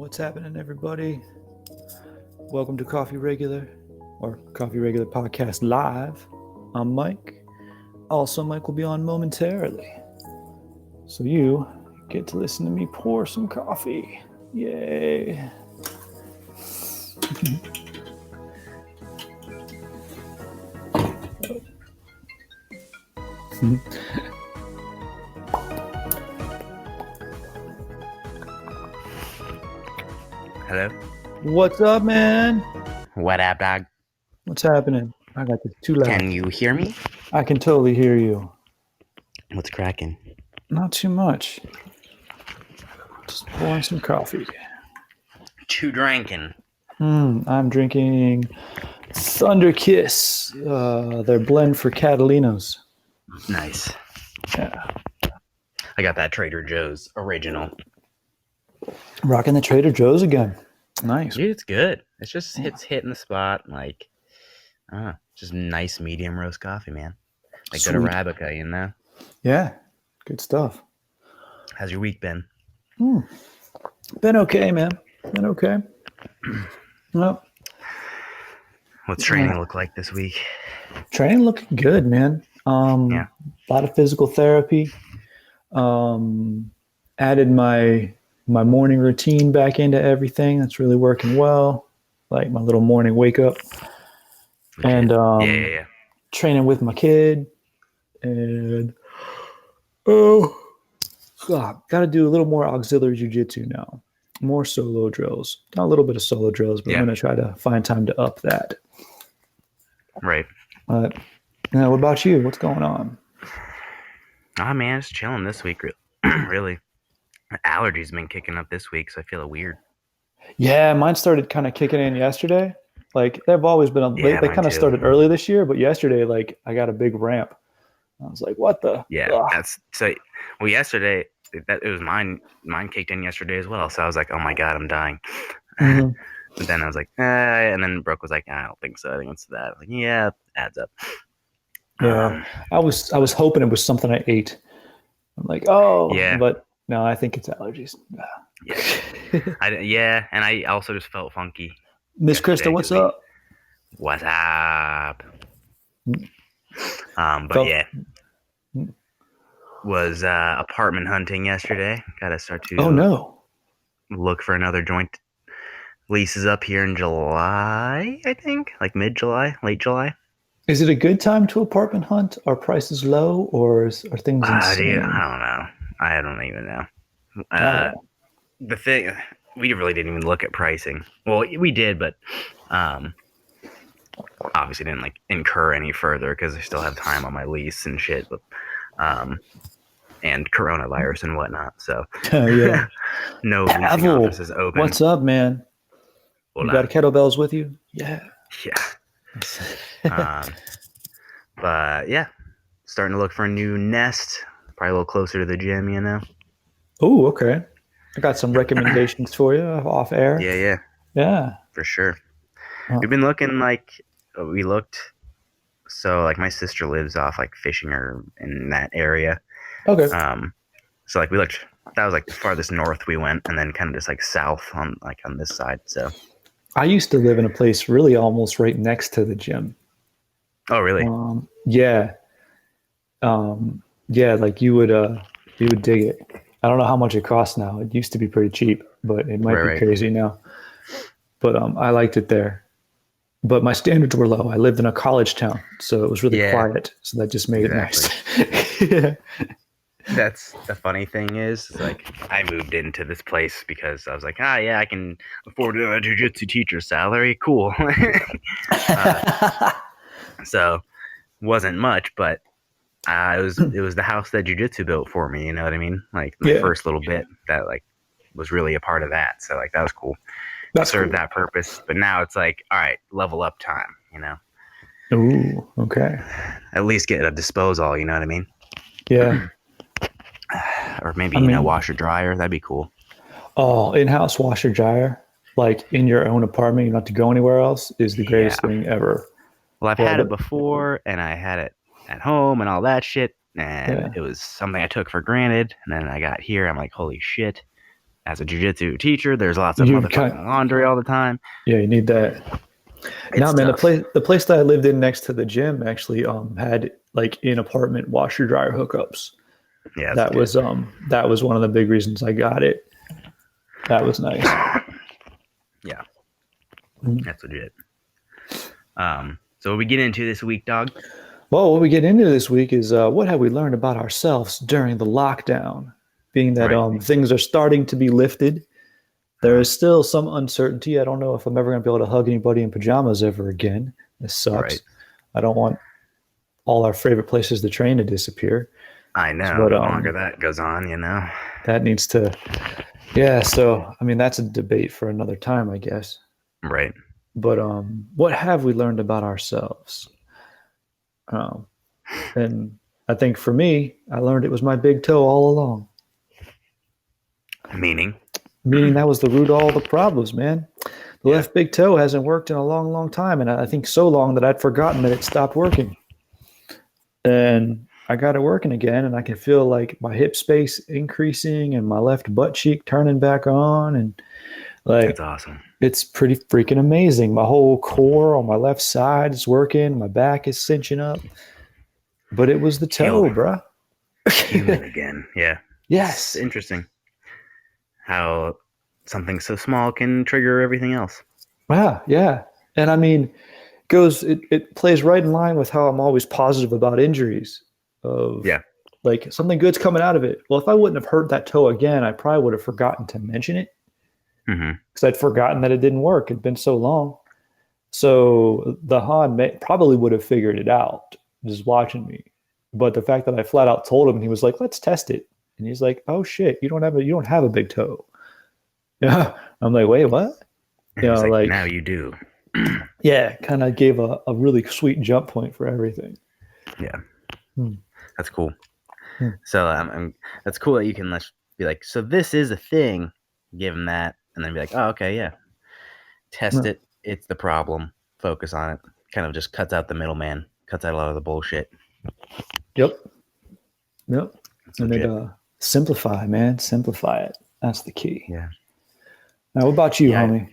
What's happening, everybody? Welcome to Coffee Regular or Coffee Regular Podcast Live. I'm Mike. Also, Mike will be on momentarily. So you get to listen to me pour some coffee. Yay. Hello? What's up, man? What up, dog? What's happening? I got this too loud. Can you hear me? I can totally hear you. What's cracking? Not too much. Just pouring some coffee. Two drinking. I'm drinking Thunderkiss, their blend for Catalinos. Nice. Yeah. I got that Trader Joe's original. Rocking the Trader Joe's again. Nice. Dude, it's good. It's hitting the spot. Like, just nice medium roast coffee, man. Like good Arabica, you know? Yeah. Good stuff. How's your week been? Been okay, man. Been okay. Well, what's training look like this week? Training looking good, man. A lot of physical therapy. Added my morning routine back into everything. That's really working well. Like my little morning wake up. Legit. And training with my kid. And got to do a little more auxiliary jiu-jitsu now. More solo drills. Not a little bit of solo drills, but I'm going to try to find time to up that. Right. What about you? What's going on? Oh, man, just chilling this week, really. Allergies been kicking up this week, so I feel weird. Yeah, mine started kind of kicking in yesterday. Like, they've always been, they kind of started early this year, but yesterday, like, I got a big ramp. I was like, what the? Yeah, yesterday, it was mine kicked in yesterday as well, so I was like, oh my God, I'm dying. Mm-hmm. But then I was like, and then Brooke was like, I don't think so. I think it's that. I was like, yeah, it adds up. Yeah, I was hoping it was something I ate. I'm like, oh, yeah. But no, I think it's allergies. Yeah. And I also just felt funky. Miss Krista, what's up? What's up? But was apartment hunting yesterday. Got to start to look for another joint. Leases up here in July, I think, like mid-July, late July. Is it a good time to apartment hunt? Are prices low, or are things insane? Dude, I don't know. I don't even know. The thing, we really didn't even look at pricing. Well, we did, but obviously didn't like incur any further because I still have time on my lease and shit. But and coronavirus and whatnot. So no leasing offices open. What's up, man? You got kettlebells with you? Yeah. But yeah, starting to look for a new nest. Probably a little closer to the gym, you know. Oh, okay. I got some recommendations for you off air. Yeah, for sure. We've been looking so like my sister lives off like fishing or in that area. Okay. So like we looked, that was like the farthest north we went, and then kind of just like south on this side. So I used to live in a place really almost right next to the gym. Oh, really? Yeah. Like you would dig it. I don't know how much it costs now. It used to be pretty cheap, but it might be crazy now. But I liked it there. But my standards were low. I lived in a college town, so it was really quiet. So that just made it nice. Yeah. That's the funny thing is, like, I moved into this place because I was like, I can afford a jiu-jitsu teacher salary. Cool. So wasn't much, but it was the house that jiu-jitsu built for me. You know what I mean? Like the first little bit that like was really a part of that. So like that was cool. That served that purpose. But now it's like, all right, level up time. You know? Ooh, okay. At least get a disposal. You know what I mean? Yeah. Or maybe washer dryer. That'd be cool. Oh, in-house washer dryer, like in your own apartment, you don't have to go anywhere else, is the greatest thing ever. Well, I've had it before, and I had it at home and all that shit, and it was something I took for granted. And then I got here, I'm like, holy shit, as a jiu-jitsu teacher, there's lots of motherfucking laundry all the time. Yeah, you need that. No, man, the place that I lived in next to the gym actually had like in apartment washer dryer hookups. Yeah, that was one of the big reasons I got it. That was nice. Yeah, that's legit. So what we get into this week, dog? Well, what we get into this week is what have we learned about ourselves during the lockdown? Being that things are starting to be lifted, there is still some uncertainty. I don't know if I'm ever going to be able to hug anybody in pajamas ever again. This sucks. Right. I don't want all our favorite places to train to disappear. I know. The longer that goes on, that needs to. Yeah. So, I mean, that's a debate for another time, I guess. Right. But what have we learned about ourselves? And I think for me, I learned it was my big toe all along. Meaning that was the root of all the problems, man. The left big toe hasn't worked in a long, long time. And I think so long that I'd forgotten that it stopped working. And I got it working again. And I can feel like my hip space increasing and my left butt cheek turning back on. And like, that's awesome. It's pretty freaking amazing. My whole core on my left side is working. My back is cinching up. But it was the toe, bro. Human again. Yeah. Yes. It's interesting how something so small can trigger everything else. Yeah. And I mean, it plays right in line with how I'm always positive about injuries. Like something good's coming out of it. Well, if I wouldn't have hurt that toe again, I probably would have forgotten to mention it. Because I'd forgotten that it didn't work. It'd been so long. So the Han probably would have figured it out just watching me. But the fact that I flat out told him, and he was like, let's test it. And he's like, oh shit, you don't have a big toe. Yeah. I'm like, wait, what? Like now you do. Yeah, kind of gave a really sweet jump point for everything. Yeah. That's cool. So that's cool that you can be like, so this is a thing, give him that, and then be like, oh, okay, yeah. Test it. It's the problem. Focus on it. Kind of just cuts out the middleman. Cuts out a lot of the bullshit. Yep. And then simplify, man. Simplify it. That's the key. Yeah. Now, what about you, homie?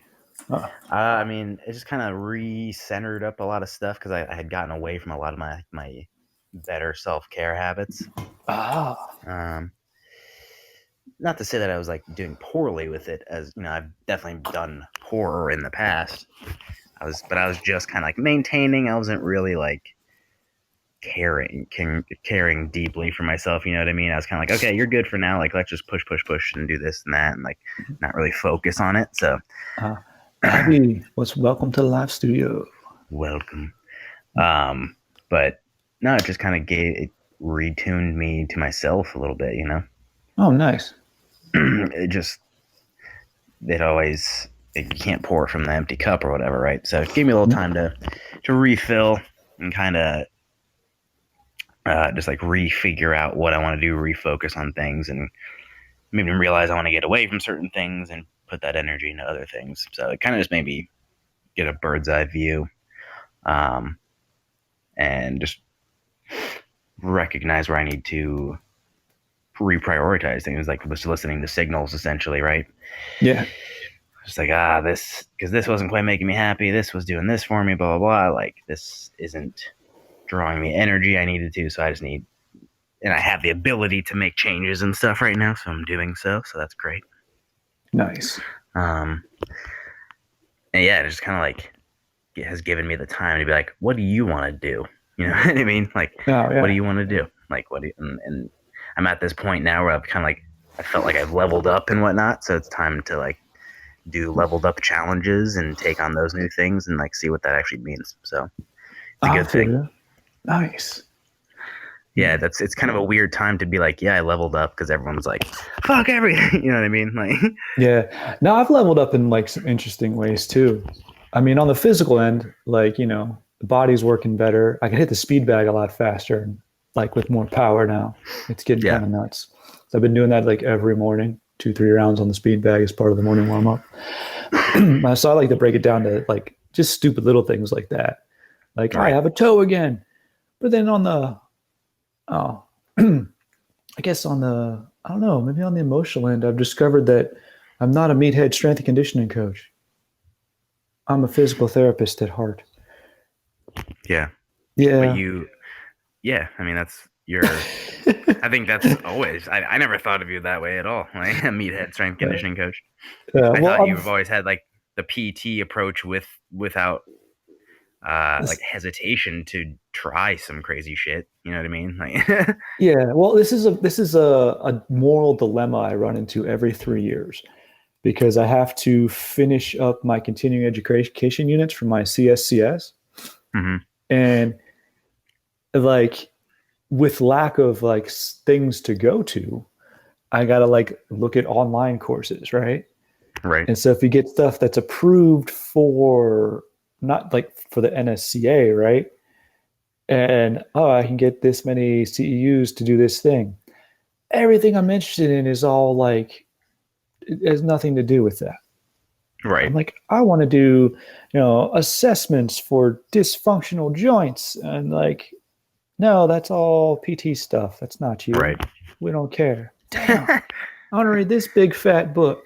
I mean, it just kind of re-centered up a lot of stuff because I had gotten away from a lot of my better self-care habits. Not to say that I was like doing poorly with it, as I've definitely done poorer in the past. I was just kind of like maintaining. I wasn't really like caring deeply for myself. You know what I mean? I was kind of like, okay, you're good for now. Like, let's just push and do this and that, and like not really focus on it. So, Abby, welcome to the live studio. Welcome. But no, it just kind of retuned me to myself a little bit. Oh, nice. You can't pour from the empty cup or whatever, right? So it gave me a little time to refill and kind of just like refigure out what I want to do, refocus on things, and maybe realize I want to get away from certain things and put that energy into other things. So it kind of just made me get a bird's eye view, and just recognize where I need to reprioritize things, like just listening to signals, essentially, right? Yeah. Just like, because this wasn't quite making me happy. This was doing this for me, blah, blah, blah. Like, this isn't drawing me energy I needed to, so I just need, and I have the ability to make changes and stuff right now, so I'm doing so that's great. Nice. And yeah, it just kind of like, it has given me the time to be like, what do you want to do? You know what I mean? Like, what do you want to do? Like, and I'm at this point now where I've kind of like, I felt like I've leveled up and whatnot, so it's time to like do leveled up challenges and take on those new things and like see what that actually means. So it's a good thing. Nice. Yeah, it's kind of a weird time to be like, yeah, I leveled up, because everyone's like, fuck everything. You know what I mean? Like, yeah. No, I've leveled up in like some interesting ways too. I mean, on the physical end, like, the body's working better. I can hit the speed bag a lot faster, and like with more power now. It's getting kind of nuts. So I've been doing that like every morning, 2-3 rounds on the speed bag as part of the morning warm up. So I like to break it down to like just stupid little things like that. Like, I have a toe again. But then on the, I guess on the, I don't know, maybe on the emotional end, I've discovered that I'm not a meathead strength and conditioning coach. I'm a physical therapist at heart. Yeah. But Yeah. you, yeah, I mean, that's your, I think that's always, I never thought of you that way at all. Like a meathead strength conditioning coach. I Well, thought you've always had like the PT approach without like hesitation to try some crazy shit. You know what I mean? Like, yeah. Well, this is a moral dilemma I run into every 3 years because I have to finish up my continuing education units for my CSCS, mm-hmm. and like with lack of like things to go to, I gotta like look at online courses, right? Right. And so if you get stuff that's approved for not like for the NSCA, right? And oh, I can get this many CEUs to do this thing. Everything I'm interested in is all like it has nothing to do with that. I'm Right. like, I want to do, assessments for dysfunctional joints, and like, no, that's all PT stuff. That's not you. Right. We don't care. Damn, I want to read this big fat book.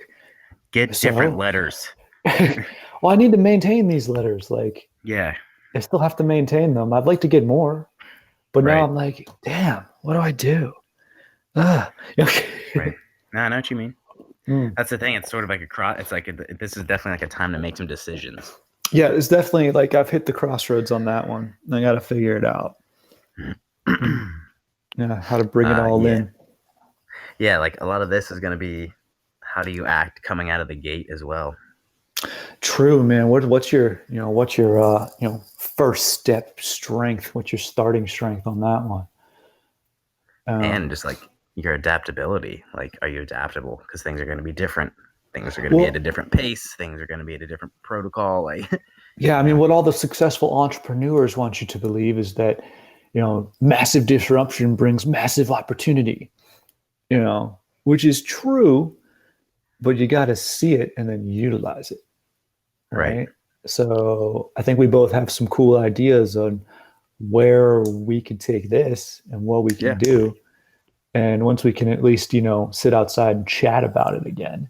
Get different So, letters. well, I need to maintain these letters. Like, Yeah. I still have to maintain them. I'd like to get more, but now Right. I'm like, damn, what do I do? Right. No, I know what you mean. Mm. That's the thing. It's sort of like a cross. It's like this is definitely like a time to make some decisions. Yeah, it's definitely like I've hit the crossroads on that one. I got to figure it out. Yeah, how to bring it all Yeah. in. Yeah, like a lot of this is going to be how do you act coming out of the gate as well. True, man. What's your first step strength? What's your starting strength on that one? And just like your adaptability. Like, are you adaptable? Because things are going to be different. Things are going to be at a different pace. Things are going to be at a different protocol. Like, yeah, I mean, what all the successful entrepreneurs want you to believe is that, massive disruption brings massive opportunity, which is true, but you got to see it and then utilize it. Right. So I think we both have some cool ideas on where we can take this and what we can do. And once we can at least, sit outside and chat about it again.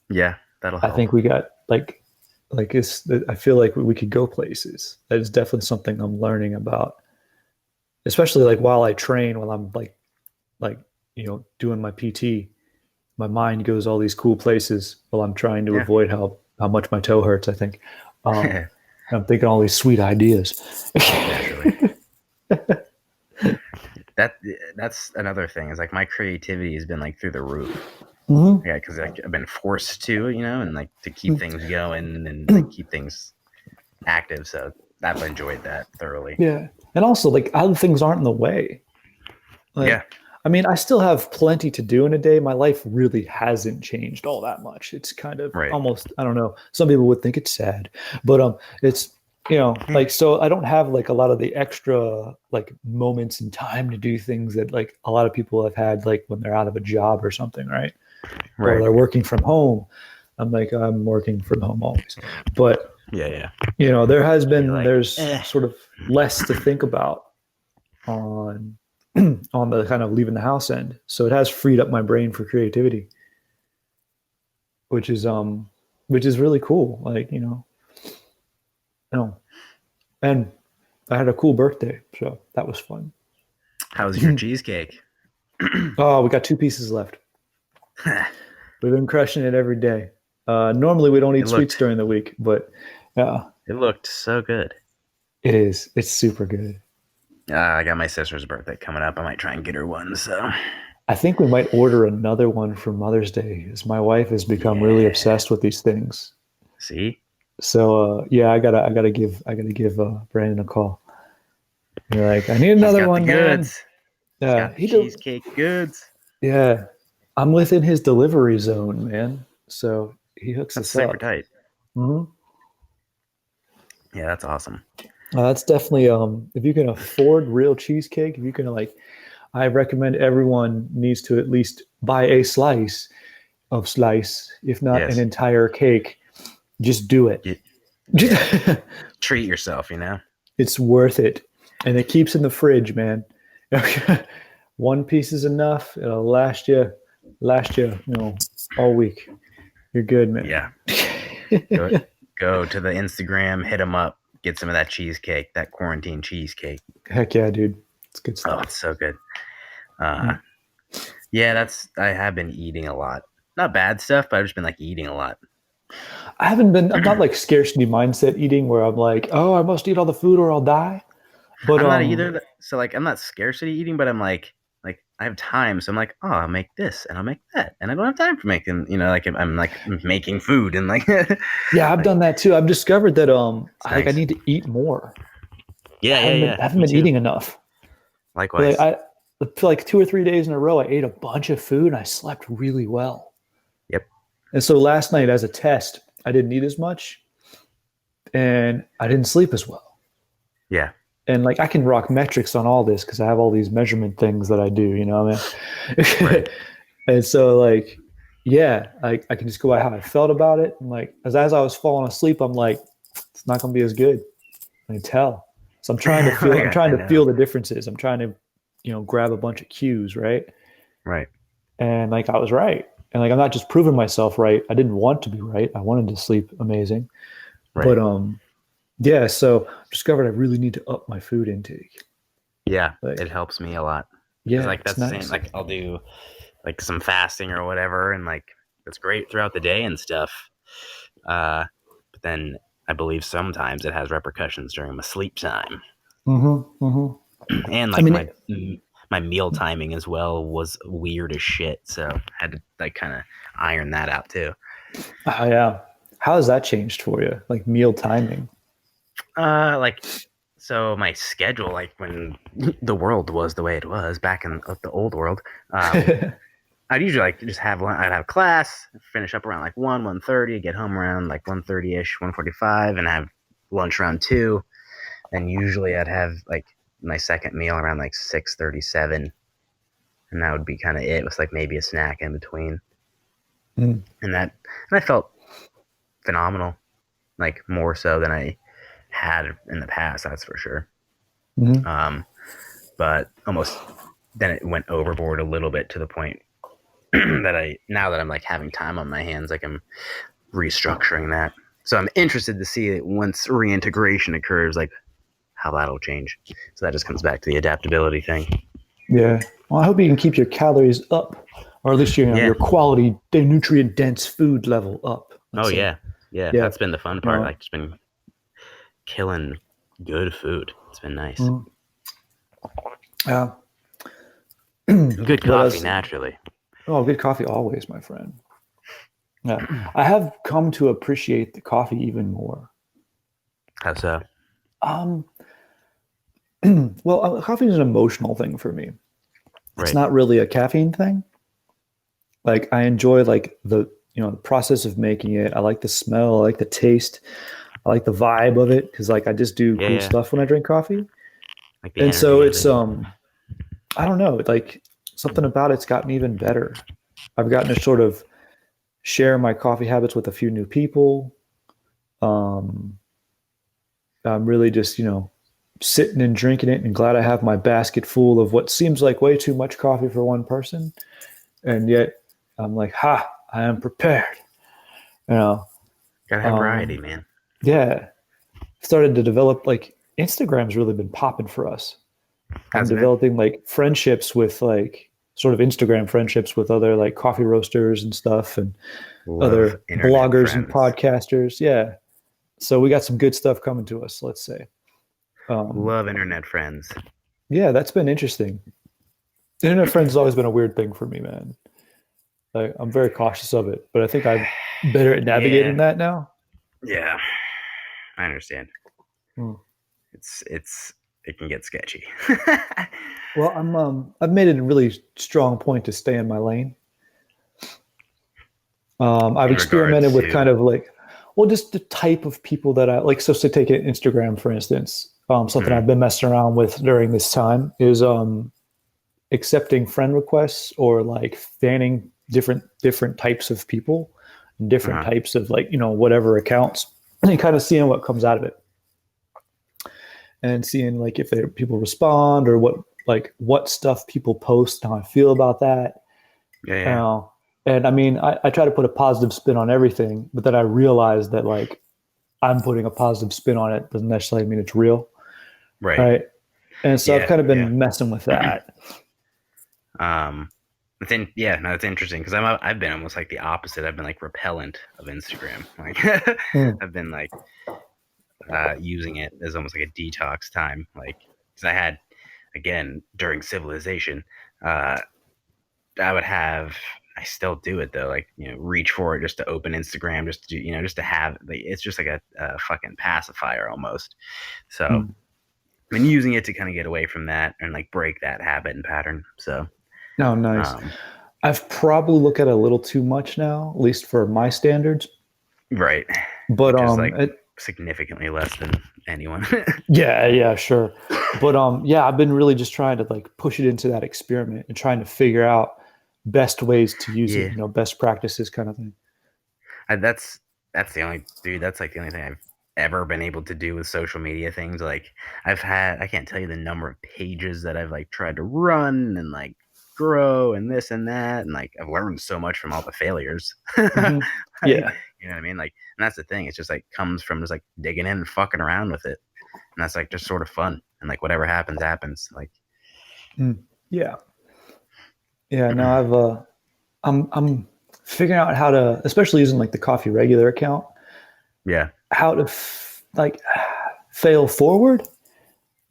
Yeah, that'll help. I think we got I feel like we could go places. That is definitely something I'm learning about, especially like while I train, while I'm doing my PT, my mind goes all these cool places while I'm trying to avoid how much my toe hurts, I think. I'm thinking all these sweet ideas. That's another thing is like my creativity has been like through the roof. Mm-hmm. Yeah, because I've been forced to, and like to keep things going and like, keep things active. So I've enjoyed that thoroughly. Yeah. And also like other things aren't in the way. Like, I mean, I still have plenty to do in a day. My life really hasn't changed all that much. It's kind of almost, I don't know. Some people would think it's sad, but it's, like, so I don't have like a lot of the extra like moments in time to do things that like a lot of people have had like when they're out of a job or something, right? Or they're working from home. I'm working from home always. But there has been, there's sort of less to think about on the kind of leaving the house end. So it has freed up my brain for creativity, which is really cool. Like, and I had a cool birthday, so that was fun. How was your cheesecake? Oh, we got 2 pieces left. We've been crushing it every day. Normally we don't eat sweets during the week, but it looked so good. It is. It's super good. I got my sister's birthday coming up. I might try and get her one. So I think we might order another one for Mother's Day, as my wife has become really obsessed with these things. See? So I gotta give Brandon a call. You're like, I need another one, man. Yeah, cheesecake goods. Yeah, I'm within his delivery zone, man. So he hooks us up. Super tight. Mm-hmm. Yeah, that's awesome. That's definitely if you can afford real cheesecake, if you can I recommend everyone needs to at least buy a slice, if not an entire cake. Just do it. Treat yourself, It's worth it. And it keeps in the fridge, man. 1 piece is enough. It'll last you, all week. You're good, man. Yeah. Go to the Instagram, hit them up, get some of that cheesecake, that quarantine cheesecake. Heck yeah, dude. It's good stuff. Oh, it's so good. Yeah, I have been eating a lot. Not bad stuff, but I've just been like eating a lot. I'm not like scarcity mindset eating where I'm like, oh, I must eat all the food or I'll die. But I'm not either. So like, I'm not scarcity eating, but I'm like I have time, so I'm like, oh, I'll make this and I'll make that, and I don't have time for making, like I'm like making food and like. Yeah, I've done that too. I've discovered that I nice. need to eat more. Yeah, I haven't been eating enough. Likewise. I feel like 2 or 3 days in a row, I ate a bunch of food and I slept really well. Yep. And so last night, as a test, I didn't eat as much, and I didn't sleep as well. Yeah. And like I can rock metrics on all this because I have all these measurement things that I do, you know what I mean? Right. And so like, yeah, I can just go by how I felt about it. And like as I was falling asleep, I'm like, it's not gonna be as good. I can tell. So I'm trying to feel feel the differences. I'm trying to, grab a bunch of cues, right? Right. And like I was right. And like I'm not just proving myself right. I didn't want to be right. I wanted to sleep amazing. Right. But yeah, so I discovered I really need to up my food intake. Yeah, like, it helps me a lot. Yeah, like that's nice. The same. Like I'll do like some fasting or whatever, and like it's great throughout the day and stuff. But then I believe sometimes it has repercussions during my sleep time. Mm-hmm, mm-hmm. And like my meal timing as well was weird as shit, so I had to like kind of iron that out too. Oh yeah, how has that changed for you? Like meal timing? So my schedule, like when the world was the way it was back in the old world, I'd usually like just I'd have class, finish up around like 1:30, get home around like 1:30ish, 1:45, and have lunch around 2. And usually I'd have like my second meal around like 6:37, and that would be kind of it. It was like maybe a snack in between. And I felt phenomenal, like more so than I had in the past, that's for sure. But almost then it went overboard a little bit to the point that now that I'm like having time on my hands, like I'm restructuring that. So I'm interested to see it once reintegration occurs, like how that'll change. So that just comes back to the adaptability thing. Yeah. Well, I hope you can keep your calories up, or at least your quality, nutrient dense food level up. Oh yeah. That's been the fun part. Like just been killing good food. It's been nice. Yeah. Good coffee, naturally. Oh, good coffee always, my friend. Yeah. I have come to appreciate the coffee even more. How so? Well, coffee is an emotional thing for me. It's right. not really a caffeine thing. Like I enjoy like the process of making it. I like the smell. I like the taste. I like the vibe of it because like I just do cool stuff when I drink coffee. Like and so it's I don't know, like something about it's gotten even better. I've gotten to sort of share my coffee habits with a few new people. I'm really just sitting and drinking it and glad I have my basket full of what seems like way too much coffee for one person. And yet I'm like, I am prepared. Gotta have variety, man. Yeah. Started to develop like Instagram's really been popping for us. I'm developing like friendships with like sort of Instagram friendships with other like coffee roasters and stuff and other bloggers and podcasters. Yeah. So we got some good stuff coming to us, let's say. Love internet friends. Yeah, that's been interesting. Internet friends has always been a weird thing for me, man. Like, I'm very cautious of it, but I think I'm better at navigating that now. Yeah, I understand. It can get sketchy. Well, I've made it a really strong point to stay in my lane. I've experimented with kind of like, just the type of people that I like. So take Instagram, for instance. Something I've been messing around with during this time is accepting friend requests or like fanning different types of people and different types of like, whatever accounts and kind of seeing what comes out of it. And seeing like if people respond or what stuff people post and how I feel about that. And I mean, I try to put a positive spin on everything, but then I realize that like I'm putting a positive spin on it doesn't necessarily mean it's real. Right. And so I've kind of been messing with that. It's interesting because I've been almost like the opposite. I've been like repellent of Instagram. Like I've been like using it as almost like a detox time. Like because I had again during civilization, I still do it though. Like reach for it just to open Instagram, just to just to have. Like, it's just like a fucking pacifier almost. So I've been using it to kind of get away from that and like break that habit and pattern. So. Oh, nice. I've probably looked at it a little too much now, at least for my standards. Right. But which is like significantly less than anyone. yeah, sure. But I've been really just trying to like push it into that experiment and trying to figure out best ways to use it, best practices kind of thing. That's the only that's like the only thing I've ever been able to do with social media things. Like I can't tell you the number of pages that I've like tried to run and like grow and this and that, and like I've learned so much from all the failures. Mm-hmm. Yeah. You know what I mean? Like, and that's the thing. It's just like comes from just like digging in and fucking around with it. And that's like just sort of fun. And like whatever happens, happens. Like yeah. No, I'm figuring out how to, especially using like the Coffee Regualr account. Yeah. How to fail forward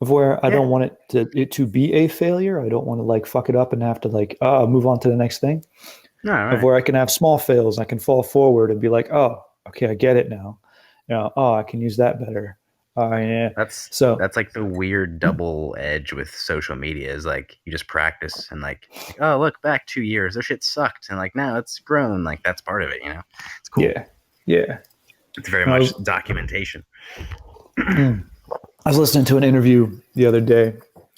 of where I don't want it to be a failure. I don't want to like fuck it up and have to like move on to the next thing. Right. Of where I can have small fails. I can fall forward and be like, oh, okay, I get it now. I can use that better. Yeah. That's like the weird double edge with social media is like you just practice and like oh look back 2 years, their shit sucked and like now it's grown. Like that's part of it, It's cool. Yeah. It's very much documentation. I was listening to an interview the other day.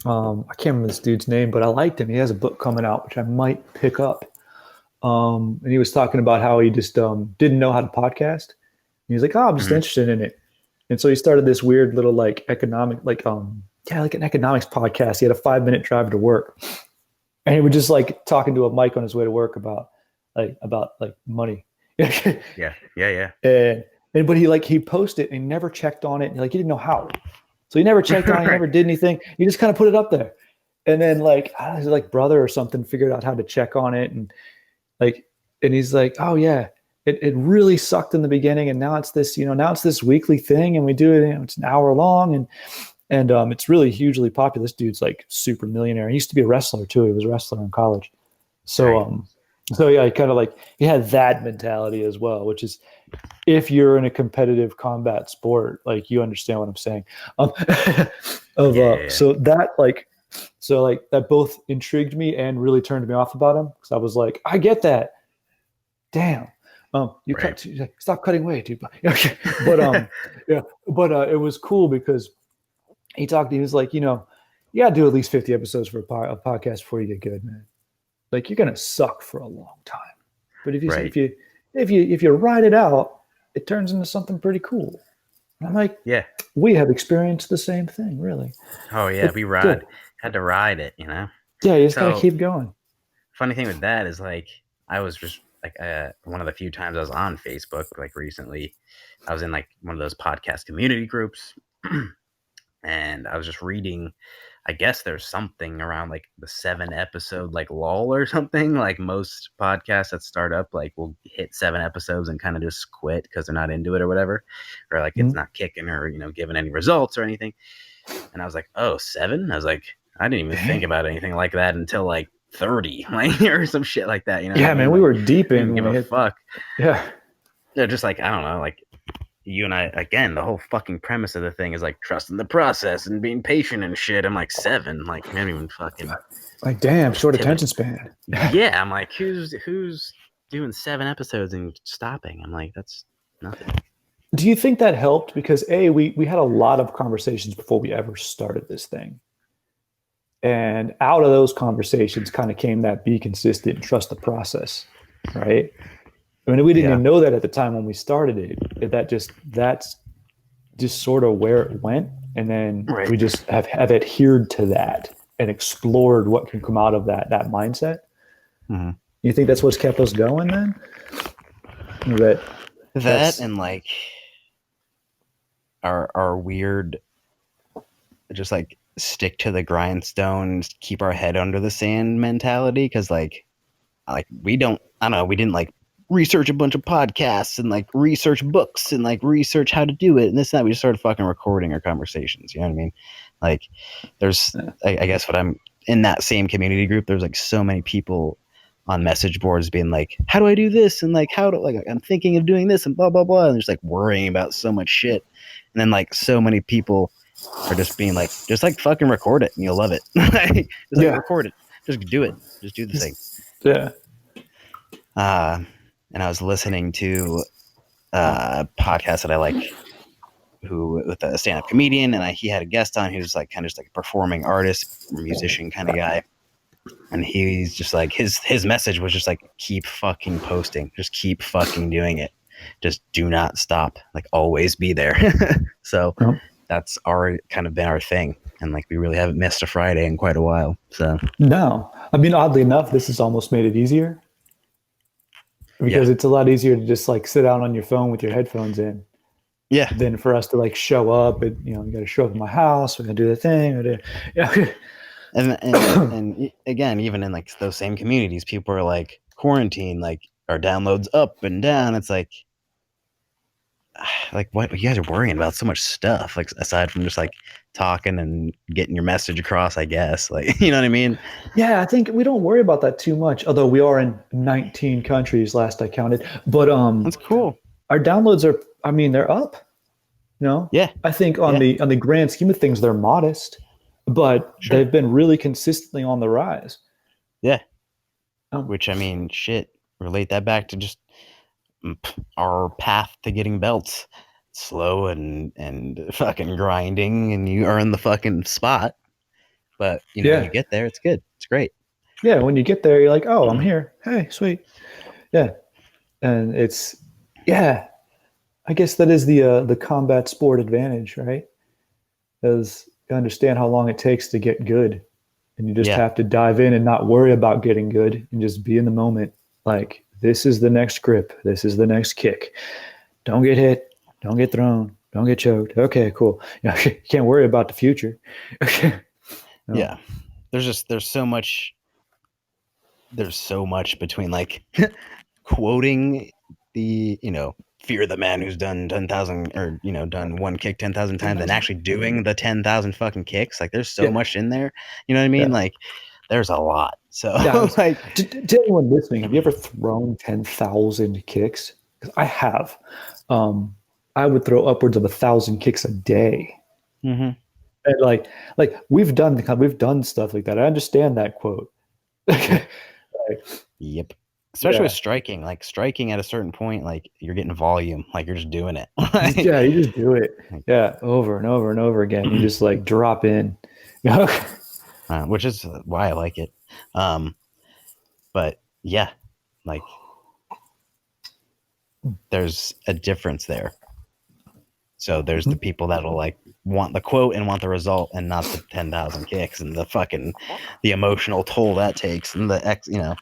I can't remember this dude's name, but I liked him. He has a book coming out, which I might pick up. And he was talking about how he just didn't know how to podcast. And he was like, oh, I'm just interested in it. And so he started this weird little like economic, like an economics podcast. He had a 5-minute drive to work. And he would just like talking to a mic on his way to work about money. Yeah. But he posted and he never checked on it. And he didn't know how. So he never checked on it, he never did anything. He just kind of put it up there. And then his brother or something figured out how to check on it. And he's like, oh yeah, it really sucked in the beginning. And now it's this, now it's this weekly thing. And we do it, it's an hour long and it's really hugely popular. This dude's like super millionaire. He used to be a wrestler too. He was a wrestler in college. So, he kind of he had that mentality as well, which is if you're in a competitive combat sport, you understand what I'm saying. So that both intrigued me and really turned me off about him because I was like, I get that. Damn. Stop cutting weight, dude. Okay. But it was cool because he was like, you gotta do at least 50 episodes for a podcast before you get good, man. Like you're gonna suck for a long time. But if you ride it out, it turns into something pretty cool. And I'm like, yeah, we have experienced the same thing, really. Oh yeah, we had to ride it, Yeah, you just gotta keep going. Funny thing with that is I was just one of the few times I was on Facebook recently, I was in one of those podcast community groups, and I was just reading. I guess there's something around the 7 episode lull or something. Most podcasts that start up will hit 7 episodes and kind of just quit because they're not into it or whatever, or it's not kicking or giving any results or anything. And I was like, oh, 7? I was like, I didn't even think about anything like that until 30 or some shit like that. Yeah, man, we were deep in. Give a fuck. Yeah. They're just I don't know, you and I, again, the whole fucking premise of the thing is trusting the process and being patient and shit. I'm 7, man, even fucking damn, short attention span. Yeah, I'm who's doing 7 episodes and stopping? I'm that's nothing. Do you think that helped? Because we had a lot of conversations before we ever started this thing. And out of those conversations kind of came that be consistent and trust the process, right? I mean, we didn't even know that at the time when we started it. That's just sort of where it went. And then we just have adhered to that and explored what can come out of that mindset. Mm-hmm. You think that's what's kept us going then? That and like our weird, just like stick to the grindstone, keep our head under the sand mentality. Because like we don't, I don't know, we didn't like research a bunch of podcasts and like research books and like research how to do it and this and that. We just started fucking recording our conversations. You know what I mean? Like there's, I guess what I'm in that same community group, there's like so many people on message boards being like, how do I do this? And like, how do like, I'm thinking of doing this and blah, blah, blah. And just like worrying about so much shit. And then like so many people are just being like, just like fucking record it and you'll love it. Just like record it. Just do it. Just do the thing. Yeah. And I was listening to a podcast that I like, who with a stand-up comedian, and he had a guest on who's like kind of just like a performing artist, musician kind of guy. And he's just like his message was just like, keep fucking posting, just keep fucking doing it, just do not stop, like always be there. So that's our kind of been our thing, and like we really haven't missed a Friday in quite a while. So no, I mean, oddly enough, this has almost made it easier because it's a lot easier to just like sit out on your phone with your headphones in. Yeah. Than for us to like show up and, you know, you got to show up at my house. We're going to do the thing. Yeah. And again, even in like those same communities, people are like, quarantine, like our downloads up and down. It's like what you guys are worrying about so much stuff, like aside from just like talking and getting your message across, I guess, like, you know what I mean? Yeah, I think we don't worry about that too much, although we are in 19 countries last I counted. But that's cool. Our downloads are, I mean, they're up. You know? Yeah. I think on the grand scheme of things, they're modest, but they've been really consistently on the rise. Yeah. Which, I mean, shit, relate that back to just our path to getting belts. Slow and fucking grinding, and you earn the fucking spot. But you know, you get there, it's good. It's great. Yeah, when you get there, you're like, oh, I'm here. Hey, sweet. Yeah. And it's I guess that is the combat sport advantage, right? Because you understand how long it takes to get good. And you just have to dive in and not worry about getting good and just be in the moment. Like, this is the next grip. This is the next kick. Don't get hit. Don't get thrown. Don't get choked. Okay, cool. You can't worry about the future. No. Yeah. There's so much between like quoting the, you know, fear the man who's done 10,000 or, you know, done one kick 10,000 times and actually doing the 10,000 fucking kicks. Like there's so much in there. You know what I mean? Like there's a lot. So like to anyone listening, have you ever thrown 10,000 kicks? Because I have. I would throw upwards of 1,000 kicks a day. Mm-hmm. And like we've done stuff like that. I understand that quote. Yep. Especially with striking, like striking at a certain point, like you're getting volume, like you're just doing it. Yeah, you just do it. Yeah, over and over and over again. You just like drop in. Which is why I like it. But yeah, like there's a difference there. So there's the people that'll like want the quote and want the result and not the 10,000 kicks and the emotional toll that takes and you know.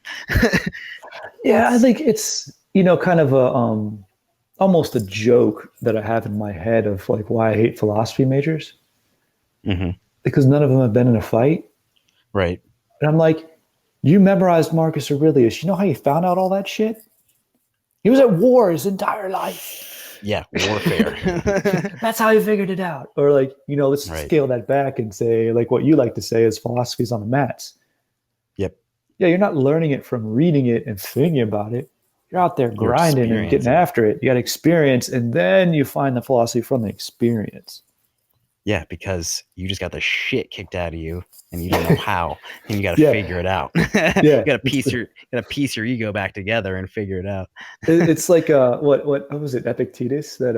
Yeah, I think it's, you know, kind of a almost a joke that I have in my head of like why I hate philosophy majors. Mm-hmm. Because none of them have been in a fight. Right. And I'm like, you memorized Marcus Aurelius. You know how he found out all that shit? He was at war his entire life. Yeah, warfare. That's how he figured it out. Or like, you know, let's scale that back and say like what you like to say is philosophy's on the mats. Yep. Yeah, you're not learning it from reading it and thinking about it. You're out there grinding and getting after it. You got experience, and then you find the philosophy from the experience. Yeah, because you just got the shit kicked out of you, and you don't know how, and you got to figure it out. You got to piece your ego back together and figure it out. It's like what was it, Epictetus that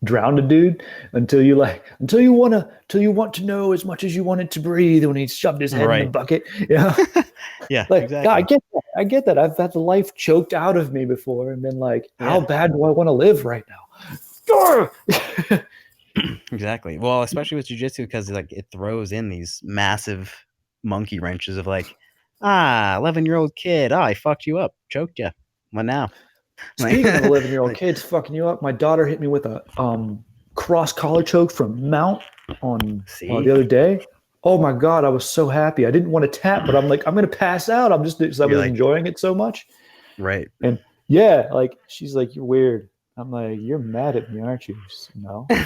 drowned a dude until you want to know as much as you wanted to breathe when he shoved his head in the bucket. Yeah. Yeah, like, exactly. Yeah, I get that. I've had the life choked out of me before and been like, how bad do I want to live right now? Exactly. Well, especially with jiu-jitsu, because like it throws in these massive monkey wrenches of like, 11-year-old kid. Oh, I fucked you up, choked you. What now? Speaking of 11-year-old Like, kids fucking you up, my daughter hit me with a cross collar choke from Mount on see, the other day. Oh my god, I was so happy. I didn't want to tap, but I'm like, I'm gonna pass out. I'm just because I you're was like, enjoying it so much. right. And yeah, like she's like, you're weird. I'm like, you're mad at me, aren't you? No. You're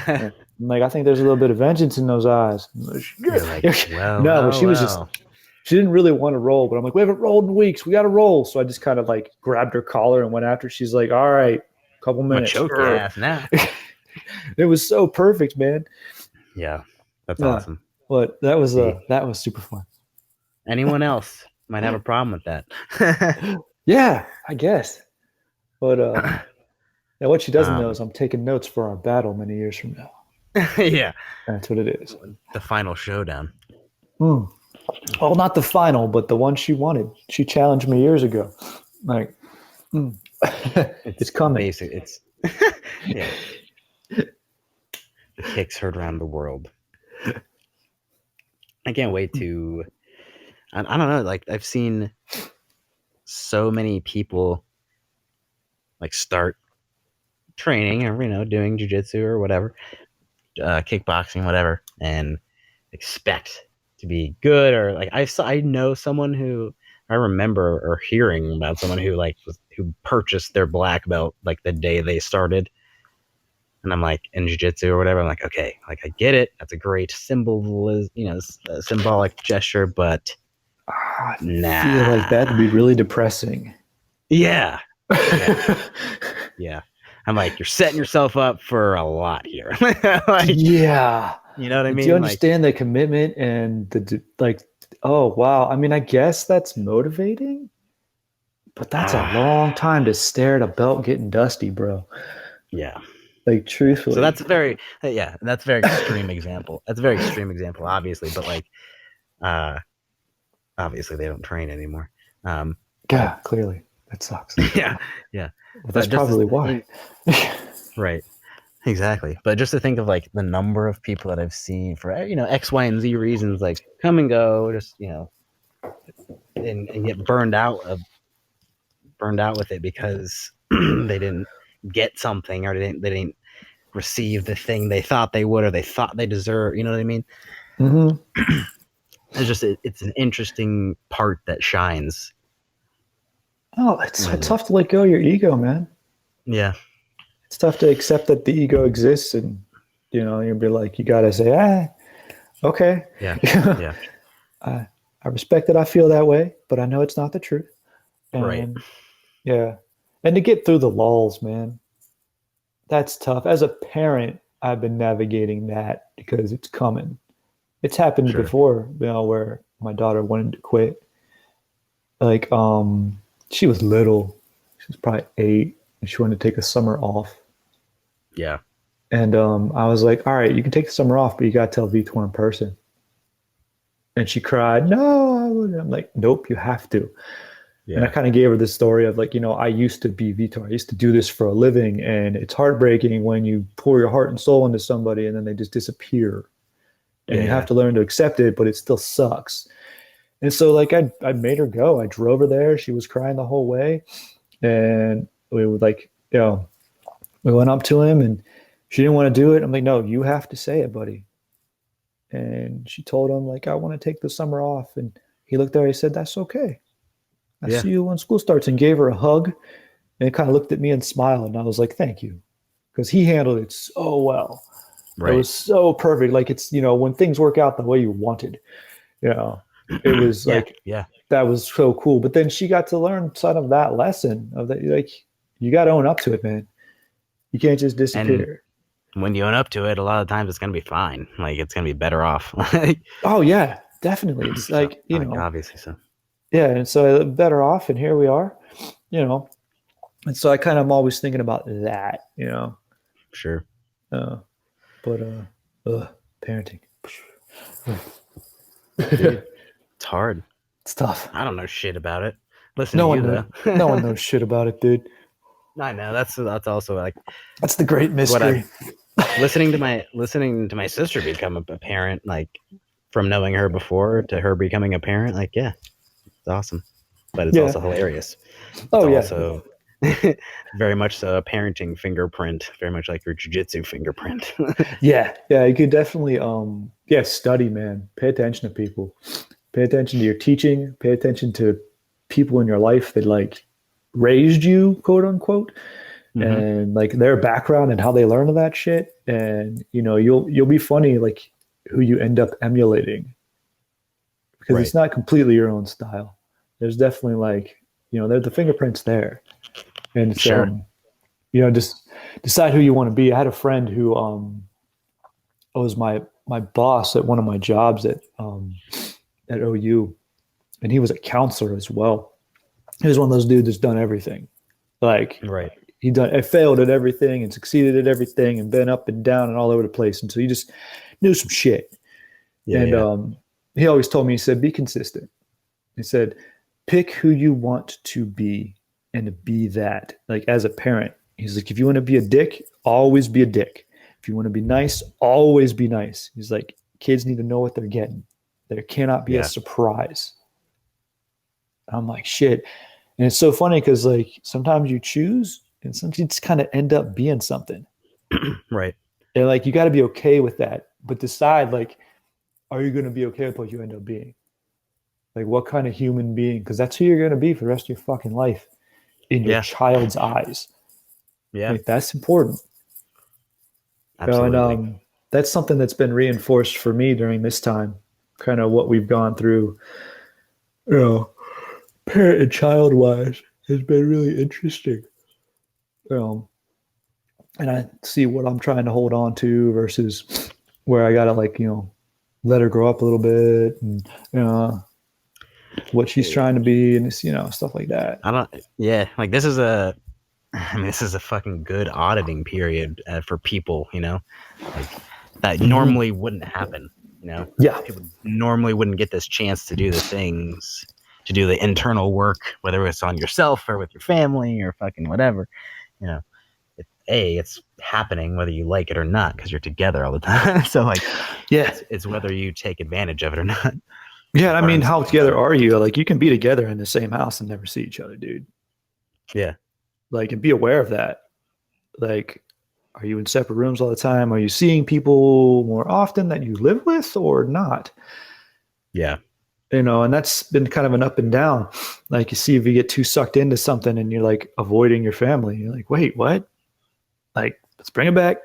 I'm like, I think there's a little bit of vengeance in those eyes. like, well, No, but well, she was just well. she didn't really want to roll, but I'm like, we haven't rolled in weeks. We got to roll. So I just kind of like grabbed her collar and went after. She's like, all right, couple I'm gonna minutes. choke your ass now. It was so perfect, man. Yeah, that's Yeah, awesome. but See, that was super fun. anyone else might have a problem with that. Yeah, I guess. But now what she doesn't know is um, I'm taking notes for our battle many years from now. yeah, That's what it is. the final showdown. Hmm. Well, not the final, but the one she wanted. She challenged me years ago. Like, mm. It's It's coming. basic. It's yeah. The kicks heard around the world. I can't wait to. I don't know. Like I've seen so many people like start training or doing jujitsu or whatever, kickboxing, whatever, and expect to be good or like I know someone who I remember or hearing about someone who who purchased their black belt like the day they started. And I'm like in jiu-jitsu or whatever. I'm like, okay, like I get it. That's a great symbol, symbolic gesture, but I feel like nah. that'd be really depressing. Yeah. Yeah. Yeah. I'm like, you're setting yourself up for a lot here. Like, Yeah. you know what I Do you mean? Like, understand the commitment and like, oh, wow. I mean, I guess that's motivating, but that's a long time to stare at a belt getting dusty, bro. yeah. Like, So truthfully. that's a very, yeah, that's a very extreme example. That's a very extreme example, obviously, but like, uh, obviously they don't train anymore. But Yeah, clearly. That sucks. yeah, yeah. Well, that's But just probably why. right, exactly. But just to think of like the number of people that I've seen for X, Y, and Z reasons, like come and go, just and get burned out with it because they didn't get something or they didn't receive the thing they thought they would or they thought they deserve. You know what I mean? Hmm. It's an interesting part that shines. Oh, it's And tough to let go of your ego, man. yeah, It's tough to accept that the ego exists and, you'll be like, you got to say, okay. yeah, yeah, I, I respect that I feel that way, but I know it's not the truth. right, And yeah. And to get through the lulls, man, that's tough. As a parent, I've been navigating that because it's coming. It's happened sure, before, where my daughter wanted to quit. Like, she was little. She was probably 8 and she wanted to take a summer off. yeah, And I was like, all right, you can take the summer off, but you got to tell Vitor in person. And she cried, no, I wouldn't. I'm like, nope, you have to. And I yeah, kind of gave her this story of like, I used to be Vitor. I used to do this for a living. And it's heartbreaking when you pour your heart and soul into somebody and then they just disappear. And you have yeah, to learn to accept it, but it still sucks. And so like I made her go. I drove her there. She was crying the whole way. And we would like, we went up to him and she didn't want to do it. I'm like, no, you have to say it, buddy. And she told him like, I want to take the summer off. And he looked at her. He said, that's okay. I yeah, see you when school starts, and gave her a hug and kind of looked at me and smiled. And I was like, thank you. Because he handled it so well. It right, was so perfect. Like it's, when things work out the way you wanted, you know, it was yeah, like, yeah. that was so cool. But then she got to learn some of that lesson of that. Like, you got to own up to it, man. You can't just And disappear. when you own up to it, a lot of times it's gonna be fine. Like it's gonna be better off. Like, Oh, yeah, definitely. It's so, like, like obviously, so yeah. And so better off. And here we are, you know. And so I kind of am always thinking about that, sure. Uh, but parenting. Dude, it's hard. It's tough. I don't know shit about it. Listen to No you one knows. No one though. knows shit about it, dude. I know that's also like That's the great what I mystery. listening to my sister become a parent, like from knowing her before to her becoming a parent. Like, yeah, awesome, but it's also hilarious. It's also very much so a parenting fingerprint, very much like your jiu-jitsu fingerprint. Yeah, you could definitely study, man. Pay attention to people. Pay attention to your teaching, pay attention to people in your life that like raised you, quote unquote, and like their background and how they learn that shit. And you'll be funny like who you end up emulating. Because it's not completely your own style. There's definitely like, there's the fingerprints there. And it's, just decide who you want to be. I had a friend who was my boss at one of my jobs at OU, and he was a counselor as well. He was one of those dudes that's done everything. Like he failed at everything and succeeded at everything and been up and down and all over the place. And so he just knew some shit. He always told me, he said, be consistent. He said, pick who you want to be and be that. Like as a parent, he's like, if you want to be a dick, always be a dick. If you want to be nice, always be nice. He's like, kids need to know what they're getting. There cannot be a surprise. I'm like, shit. And it's so funny because like sometimes you choose and sometimes you just kind of end up being something. Right. And like you got to be okay with that, but decide like, are you going to be okay with what you end up being? Like what kind of human being? Because that's who you're going to be for the rest of your fucking life in your child's eyes. Yeah. Like, that's important. Absolutely. And that's something that's been reinforced for me during this time, kind of what we've gone through, parent and child wise has been really interesting. And I see what I'm trying to hold on to versus where I got to like, let her grow up a little bit and, what she's trying to be and it's, stuff like that. Like this is a fucking good auditing period for people, like that normally wouldn't happen, people normally wouldn't get this chance to do the things, to do the internal work, whether it's on yourself or with your family or fucking whatever, it's happening whether you like it or not because you're together all the time. So like, it's whether you take advantage of it or not. Yeah, I mean, how together are you? Like, you can be together in the same house and never see each other, dude. Yeah. Like, and be aware of that. Like, are you in separate rooms all the time? Are you seeing people more often that you live with or not? Yeah. And that's been kind of an up and down. Like, you see if you get too sucked into something and you're like avoiding your family. You're like, wait, what? Like, let's bring it back.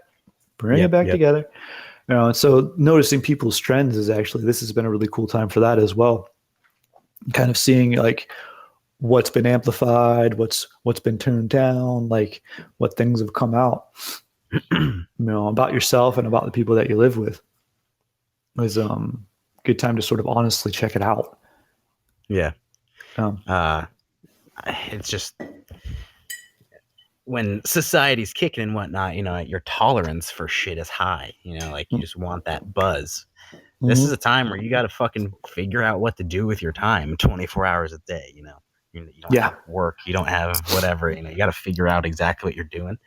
Bring it back together. And so noticing people's trends this has been a really cool time for that as well. Kind of seeing like what's been amplified, what's been turned down, like what things have come out, about yourself and about the people that you live with. It was a good time to sort of honestly check it out. Yeah. It's just when society's kicking and whatnot, your tolerance for shit is high, like you just want that buzz. This is a time where you got to fucking figure out what to do with your time 24 hours a day, you don't have work, you don't have whatever, you got to figure out exactly what you're doing.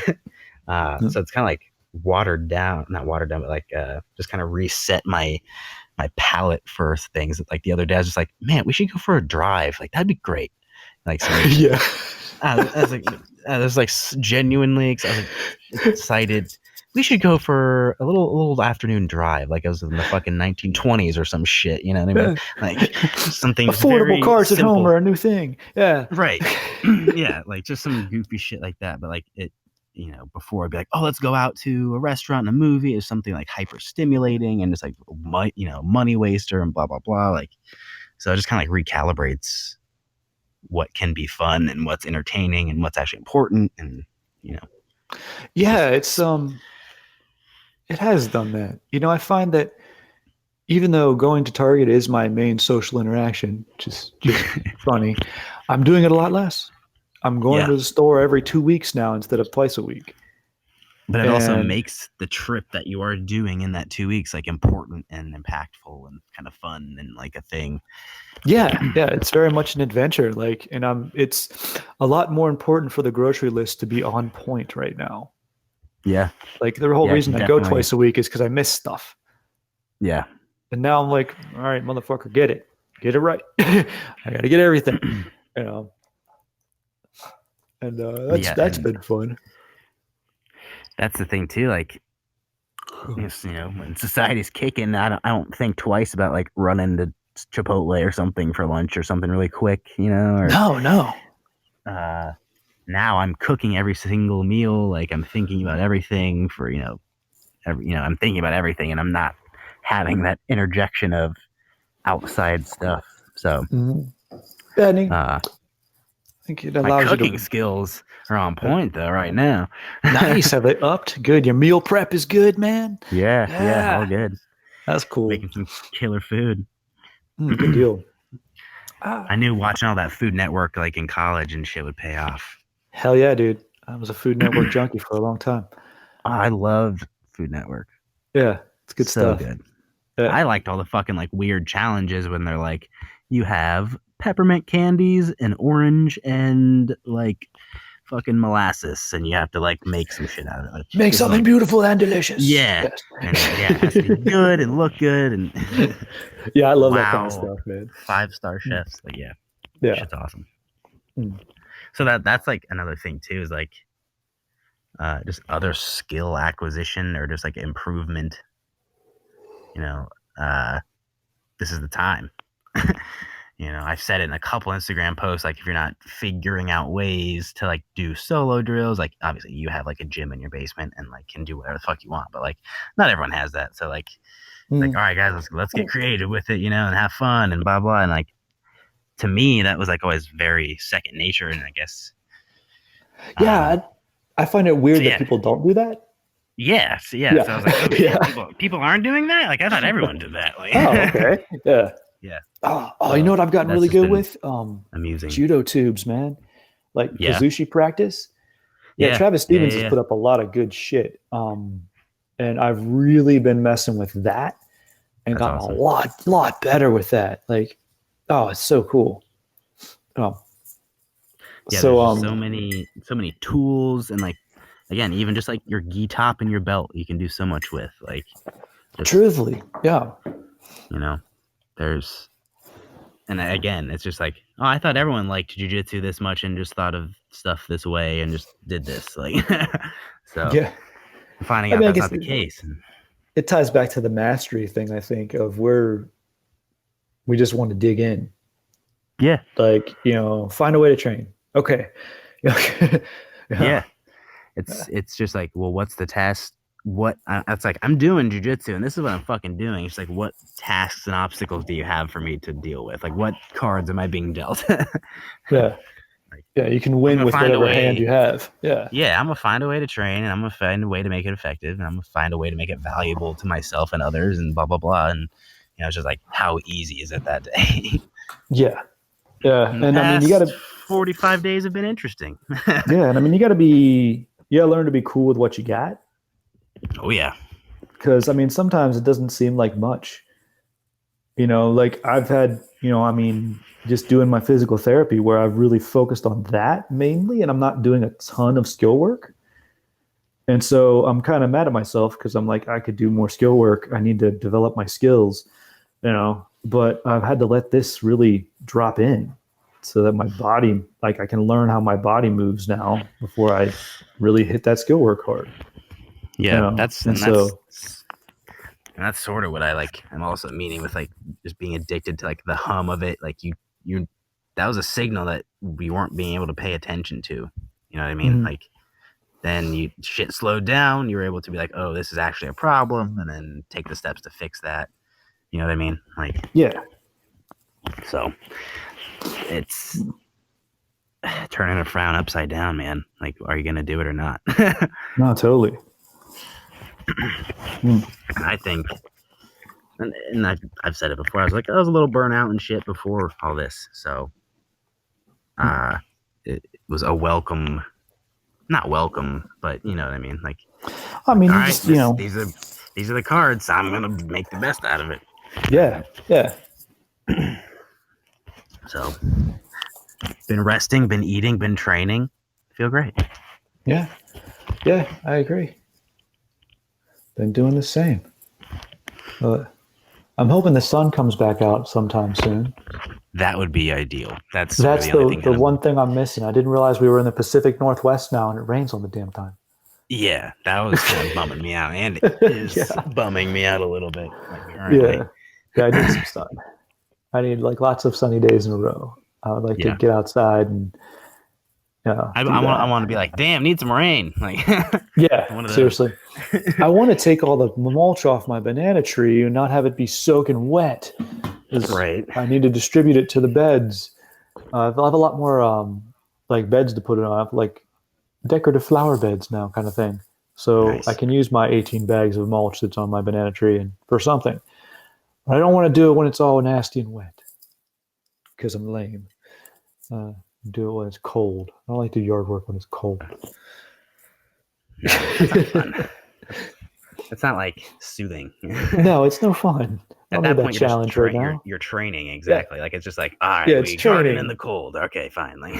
So it's kind of like not watered down, but like just kind of reset my palate for things. Like the other day I was just like, man, we should go for a drive. Like that'd be great. Like, so I was like genuinely excited. We should go for a little afternoon drive, like it was in the fucking 1920s or some shit. You know what I mean? Like something affordable cars simple. At home are a new thing. Yeah, right. Yeah, like just some goofy shit like that. But like it, before I'd be like, oh, let's go out to a restaurant and a movie or something like hyper stimulating and just like money waster and blah blah blah. Like, so it just kind of like recalibrates what can be fun and what's entertaining and what's actually important, and it's it has done that. I find that even though going to Target is my main social interaction, which is just funny, I'm doing it a lot less. I'm going to the store every 2 weeks now instead of twice a week. But it also makes the trip that you are doing in that 2 weeks like important and impactful and kind of fun and like a thing. Yeah, it's very much an adventure. Like, and it's a lot more important for the grocery list to be on point right now. Yeah. Like the whole reason I go twice a week is because I miss stuff. Yeah. And now I'm like, all right, motherfucker, get it. get it right. I got to get everything, you know. And that's been fun. That's the thing too. Like, when society's kicking, I don't think twice about like running to Chipotle or something for lunch or something really quick. Or, no. Now I'm cooking every single meal. Like I'm thinking about everything for I'm thinking about everything, and I'm not having that interjection of outside stuff. So, I think it allows my cooking you to. skills are on point though right now. Nice. Have they upped? Good. Your meal prep is good, man. Yeah, all good. That's cool. Making some killer food. Good deal. I knew watching all that Food Network like in college and shit would pay off. Hell yeah, dude. I was a Food Network junkie for a long time. I loved Food Network. Yeah, it's good so stuff. Good. Yeah. I liked all the fucking like weird challenges when they're like, you have peppermint candies and orange and like fucking molasses, and you have to like make some shit out of it. Make something like, beautiful and delicious. Yeah, yes. And it has to be good and look good, and yeah, I love that kind of stuff, man. 5-star chefs, like yeah, shit's awesome. So that's like another thing too, is like just other skill acquisition or just like improvement. This is the time. I've said it in a couple Instagram posts, like if you're not figuring out ways to like do solo drills, like obviously you have like a gym in your basement and like can do whatever the fuck you want, but like not everyone has that. So like all right guys, let's get creative with it, and have fun and blah blah. And like to me that was like always very second nature, and I guess I find it weird that people don't do that. Yeah. So I was like, oh shit, people aren't doing that? Like I thought everyone did that. Like, oh, okay. Yeah. Yeah. Oh, you know what I've gotten really good with? Amusing. Judo tubes, man. Like Kazushi practice. Yeah, Travis Stevens has put up a lot of good shit. And I've really been messing with that and gotten a lot better with that. Like, it's so cool. Yeah, so so many tools, and like again, even just like your gi top and your belt, you can do so much with. Like, truthfully, yeah. And again, it's just like, I thought everyone liked jiu-jitsu this much and just thought of stuff this way and just did this. Like, so finding out that's not the case. It ties back to the mastery thing, I think, of where we just want to dig in. Yeah. Like, find a way to train. Okay. Yeah. It's just like, well, what's the test? It's like, I'm doing jiu-jitsu and this is what I'm fucking doing. It's like, what tasks and obstacles do you have for me to deal with? Like, what cards am I being dealt? Yeah. You can win with whatever hand you have. Yeah. Yeah, I'm going to find a way to train, and I'm going to find a way to make it effective, and I'm going to find a way to make it valuable to myself and others, and blah, blah, blah. And, it's just like, how easy is it that day? Yeah. Yeah. And I mean, you got to... 45 days have been interesting. Yeah. And I mean, you got to learn to be cool with what you got. Oh, yeah. Because, I mean, sometimes it doesn't seem like much. Like I've had, just doing my physical therapy where I've really focused on that mainly, and I'm not doing a ton of skill work. And so I'm kind of mad at myself because I'm like, I could do more skill work. I need to develop my skills, but I've had to let this really drop in so that my body, like I can learn how my body moves now before I really hit that skill work hard. Yeah, that's sort of what I like. I'm also meaning with like just being addicted to like the hum of it. Like you that was a signal that we weren't being able to pay attention to. You know what I mean? Mm-hmm. Like then shit slowed down. You were able to be like, oh, this is actually a problem, and then take the steps to fix that. You know what I mean? Like, yeah. So it's turning a frown upside down, man. Like, are you gonna do it or not? No, totally. I think, and I've said it before, I was like, I was a little burnout and shit before all this. So it was a welcome, not welcome, but you know what I mean? Like, I mean, all right, these are the cards. I'm going to make the best out of it. Yeah. Yeah. So been resting, been eating, been training. Feel great. Yeah. Yeah, I agree. Been doing the same. I I'm hoping the sun comes back out sometime soon. That would be ideal. That's That's the only thing. the one thing I'm missing. I didn't realize we were in the Pacific Northwest now, and it rains all the damn time. Yeah, that was kind of bumming me out, and it is bumming me out a little bit. Like currently. Yeah, I need some sun. I need like lots of sunny days in a row. I would like to get outside and I want to be like, damn, need some rain. Like, yeah, seriously. I want to take all the mulch off my banana tree and not have it be soaking wet. Right. I need to distribute it to the beds. I'll have a lot more like beds to put it on. I have like decorative flower beds now, kind of thing. So I can use my 18 bags of mulch that's on my banana tree and for something. But I don't want to do it when it's all nasty and wet because I'm lame. Do it when it's cold. I don't like to do yard work when it's cold. No, that's not fun. It's not like soothing. No, it's no fun. At that point, challenge right now. You're training exactly. Like it's just like, all right, it's training in the cold. Okay, fine. Like,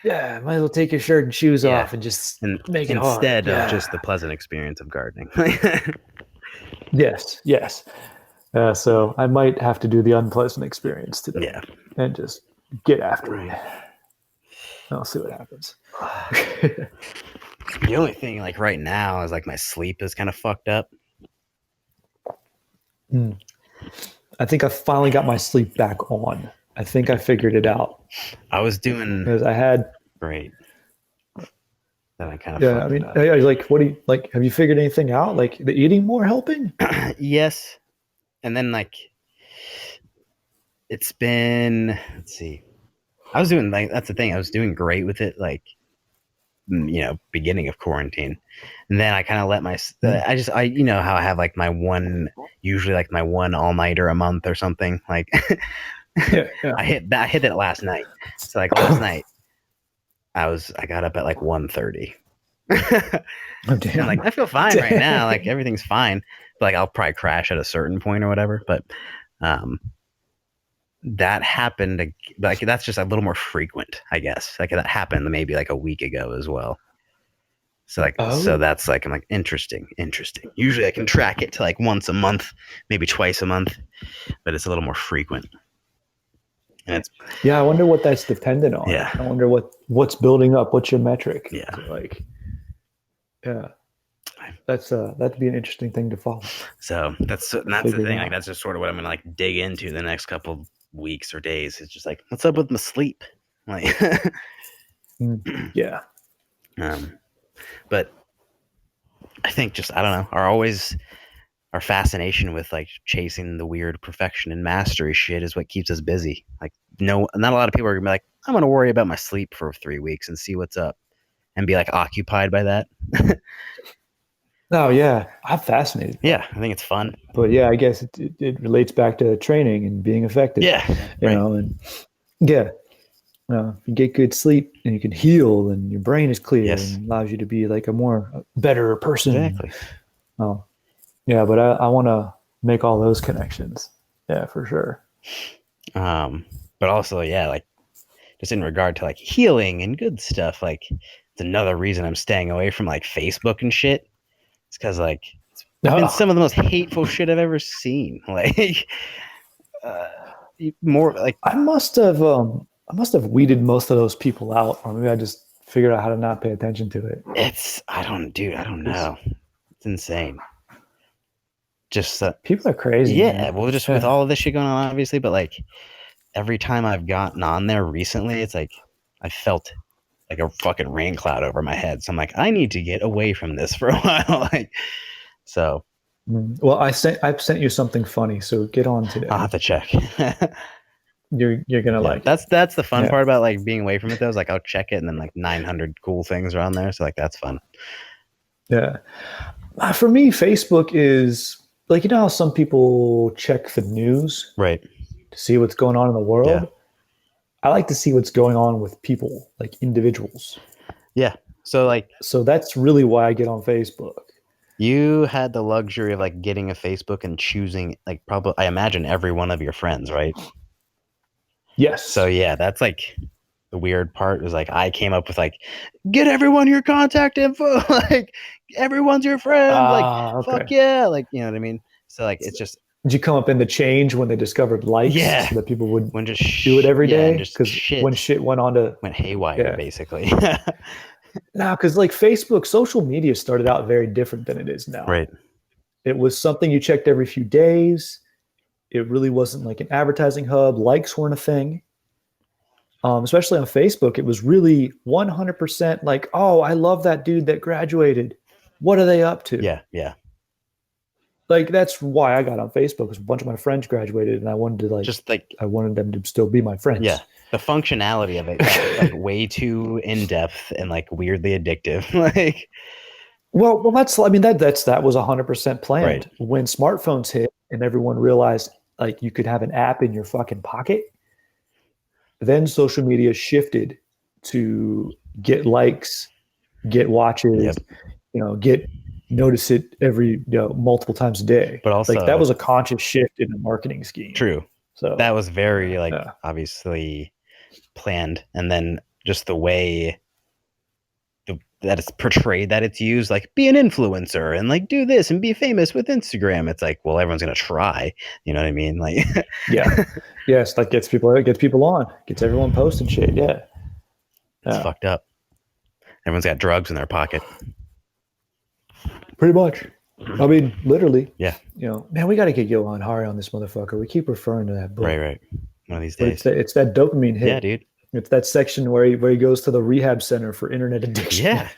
yeah, might as well take your shirt and shoes off and just make it hard. Instead of just the pleasant experience of gardening. Yes. So I might have to do the unpleasant experience today. Yeah, and just get after it. I'll see what happens. The only thing like right now is like my sleep is kind of fucked up. I think I finally got my sleep back on. I think I figured it out. I was doing because I had great. Then I kind of I mean, like, what do you like? Have you figured anything out? Like the eating more helping? Yes, and then like it's been. Let's see. I was doing like that's the thing. I was doing great with it, like beginning of quarantine, and then I kind of let my I you know how I have like my one usually like my one all nighter a month or something like. I hit that last night. So like last night, I got up at like 1:30. Oh, damn. I'm like I feel fine right now. Like everything's fine. But like I'll probably crash at a certain point or whatever. But that happened like that's just a little more frequent, I guess. Like that happened maybe like a week ago as well. So like so that's like I'm like interesting. Usually I can track it to like once a month, maybe twice a month, but it's a little more frequent. And it's I wonder what that's dependent on. Yeah. I wonder what's building up. What's your metric? Yeah. So like that'd be an interesting thing to follow. So that's the thing. Like that's just sort of what I'm gonna like dig into the next couple weeks or days. It's just like what's up with my sleep? Like yeah. But I think just I don't know. Our fascination with like chasing the weird perfection and mastery shit is what keeps us busy. Like not a lot of people are gonna be like, I'm gonna worry about my sleep for 3 weeks and see what's up, and be like occupied by that. Oh yeah, I'm fascinated. Yeah, I think it's fun. But yeah, I guess it relates back to training and being effective. Yeah, you know, and if you get good sleep and you can heal and your brain is clear and allows you to be like a better person. Exactly. Oh, yeah, but I want to make all those connections. Yeah, for sure. But also, like just in regard to like healing and good stuff, like it's another reason I'm staying away from like Facebook and shit. It's because like it's been some of the most hateful shit I've ever seen. Like more like I must have weeded most of those people out, or maybe I just figured out how to not pay attention to it. I don't know. It's insane. Just people are crazy. Yeah, man. Well, just with all of this shit going on, obviously, but like every time I've gotten on there recently, it's like I felt like a fucking rain cloud over my head. So I'm like, I need to get away from this for a while. Like, so. Well, I've sent you something funny, so get on to it. I'll have to check. You're gonna like that's the fun part about like being away from it though, is like I'll check it and then like 900 cool things are on there, so like that's fun. Yeah, for me, Facebook is like, you know how some people check the news, right, to see what's going on in the world. Yeah. I like to see what's going on with people, like individuals. Yeah, so that's really why I get on Facebook. You had the luxury of like getting a Facebook and choosing like probably, I imagine, every one of your friends, right? Yes. So yeah, that's like the weird part is like I came up with like get everyone your contact info, like everyone's your friend, like okay. Fuck yeah, like you know what I mean. So like it's just Did you come up in the change when they discovered likes? Yeah. So that people would when just do it every day? Because when shit went on to went haywire, basically. Nah, because like Facebook, social media started out very different than it is now. Right. It was something you checked every few days. It really wasn't like an advertising hub. Likes weren't a thing. Especially on Facebook, it was really 100% like, oh, I love that dude that graduated. What are they up to? Yeah. Like that's why I got on Facebook, because a bunch of my friends graduated, and I wanted to I wanted them to still be my friends. Yeah, the functionality of it got like way too in depth and like weirdly addictive. Like, well, that was 100% planned. Right. When smartphones hit and everyone realized like you could have an app in your fucking pocket, then social media shifted to get likes, get watches, get notice it every multiple times a day. But also, like that was a conscious shift in the marketing scheme. True. So that was very obviously planned, and then just the way that it's portrayed, that it's used, like be an influencer and like do this and be famous with Instagram. It's like, well, everyone's gonna try. You know what I mean? Like, yes, like gets people on, gets everyone posting shit. Yeah, it's fucked up. Everyone's got drugs in their pocket. Pretty much. I mean, literally. Yeah. Man, we got to get Johan Hari on this motherfucker. We keep referring to that book. Right. One of these days. It's that dopamine hit. Yeah, dude. It's that section where he goes to the rehab center for internet addiction. Yeah.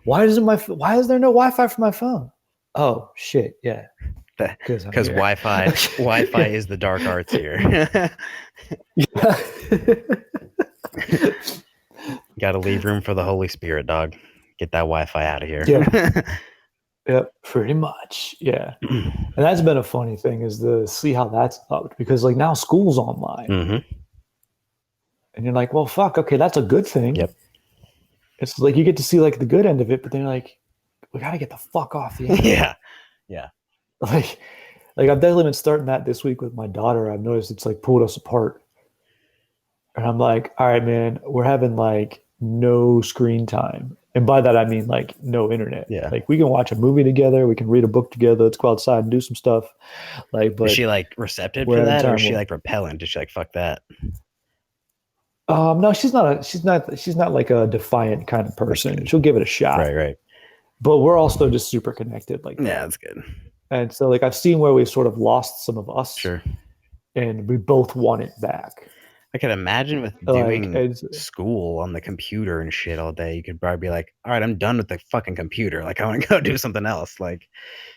Why is there no Wi-Fi for my phone? Oh shit! Yeah. Because Wi-Fi is the dark arts here. Got to leave room for the Holy Spirit, dog. Get that Wi-Fi out of here. Yeah. Yep, pretty much. Yeah. And that's been a funny thing, is to see how that's upped, because like now school's online. Mm-hmm. And you're like, well, fuck, okay, that's a good thing. Yep. It's like you get to see like the good end of it, but then you're like, we gotta get the fuck off the internet. Yeah. Like I've definitely been starting that this week with my daughter. I've noticed it's like pulled us apart. And I'm like, all right, man, we're having like no screen time. And by that, I mean like no internet. Yeah. Like we can watch a movie together. We can read a book together. Let's go outside and do some stuff. Like, but is she like receptive for that, or is she like repellent? Is she like, fuck that? No, she's not like a defiant kind of person. She'll give it a shot. Right. But we're also just super connected. Like, yeah, that's good. And so like I've seen where we've sort of lost some of us. Sure. And we both want it back. I could imagine with doing school on the computer and shit all day, you could probably be like, all right, I'm done with the fucking computer. Like, I want to go do something else. Like,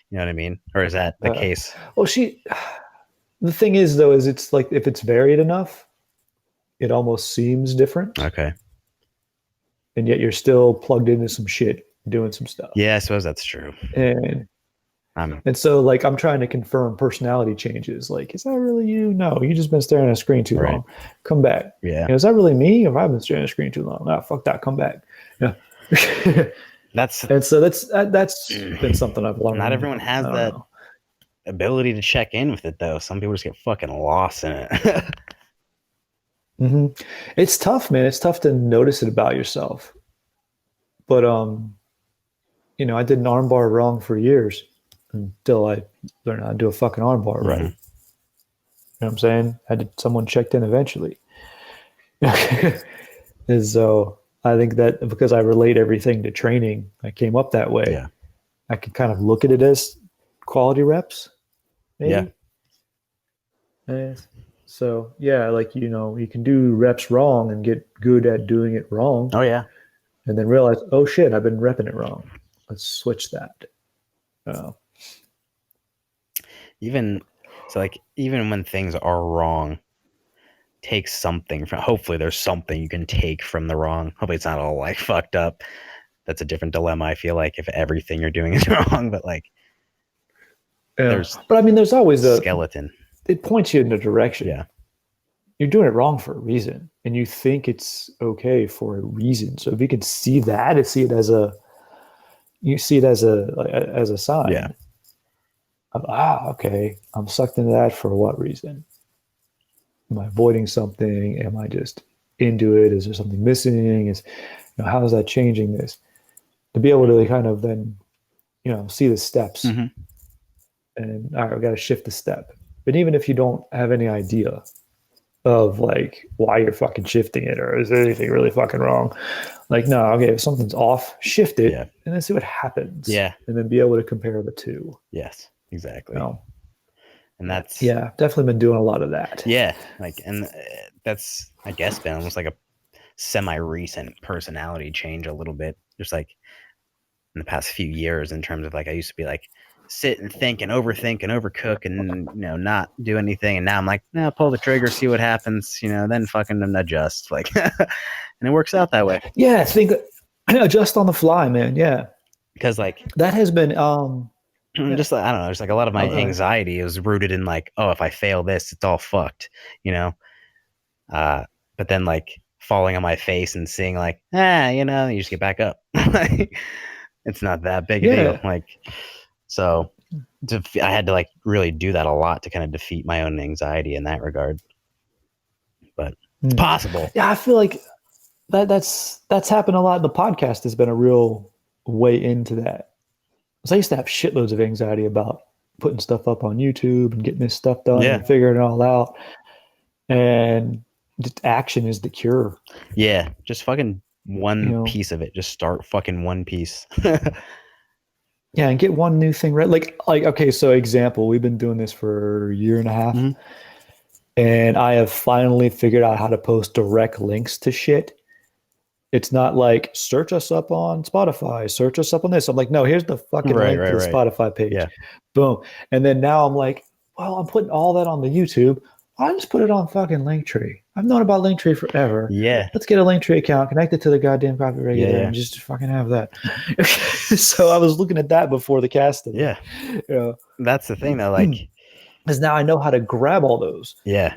you know what I mean? Or is that the case? Well, the thing is, though, is it's like, if it's varied enough, it almost seems different. Okay. And yet you're still plugged into some shit, doing some stuff. Yeah, I suppose that's true. And so like I'm trying to confirm personality changes. Like, is that really you? No, you just been staring at a screen too long. Come back. Yeah. Is that really me? Or have I been staring at a screen too long? Ah, fuck that. Come back. Yeah. That's been something I've learned. Not everyone has that ability to check in with it, though. Some people just get fucking lost in it. Mm-hmm. It's tough, man. It's tough to notice it about yourself. But I did an armbar wrong for years until I learned how to do a fucking armbar right. You know what I'm saying? Someone checked in eventually. And so I think that because I relate everything to training, I came up that way. Yeah. I can kind of look at it as quality reps. Maybe. Yeah. So yeah, like, you can do reps wrong and get good at doing it wrong. Oh yeah. And then realize, oh shit, I've been repping it wrong. Let's switch that. Even when things are wrong, take something from. Hopefully, there's something you can take from the wrong. Hopefully, it's not all like fucked up. That's a different dilemma. I feel like if everything you're doing is wrong, but like, there's always a skeleton. It points you in a direction. Yeah, you're doing it wrong for a reason, and you think it's okay for a reason. So if you can see that, and see it as a sign. Yeah. Okay, I'm sucked into that for what reason? Am I avoiding something? Am I just into it? Is there something missing? How is that changing this? To be able to kind of then, see the steps. Mm-hmm. and all right, we got to shift the step. But even if you don't have any idea of like why you're fucking shifting it, or is there anything really fucking wrong? Like, no, okay, if something's off, shift it and then see what happens. Yeah. And then be able to compare the two. Yes, exactly. You know? And that's definitely been doing a lot of that. Yeah, like, and that's, I guess, been almost like a semi-recent personality change a little bit, just like in the past few years, in terms of like I used to be like sit and think and overthink and overcook and not do anything, and now I'm like, no, pull the trigger, see what happens, then fucking adjust, like, and it works out that way. Yeah, think adjust on the fly, man. Yeah, because like that has been just I don't know, just like a lot of my anxiety is rooted in like, oh, if I fail this, it's all fucked, but then like falling on my face and seeing like, you just get back up. It's not that big a deal. Like, so I had to like really do that a lot to kind of defeat my own anxiety in that regard. But it's possible. Yeah, I feel like that's happened a lot. The podcast has been a real way into that. Because I used to have shitloads of anxiety about putting stuff up on YouTube and getting this stuff done and figuring it all out. And just action is the cure. Yeah, just fucking one piece of it. Just start fucking one piece. Yeah, and get one new thing right. Like okay, so example, we've been doing this for a year and a half, and I have finally figured out how to post direct links to shit. It's not like search us up on Spotify, search us up on this. I'm like, no, here's the fucking link to the Spotify page. Yeah. Boom. And then now I'm like, well, I'm putting all that on the YouTube. I'll just put it on fucking Linktree. I've known about Linktree forever. Yeah. Let's get a Linktree account, connect it to the goddamn Coffee Regular, and just fucking have that. So I was looking at that before the cast today. Yeah. That's the thing though, like, because now I know how to grab all those. Yeah.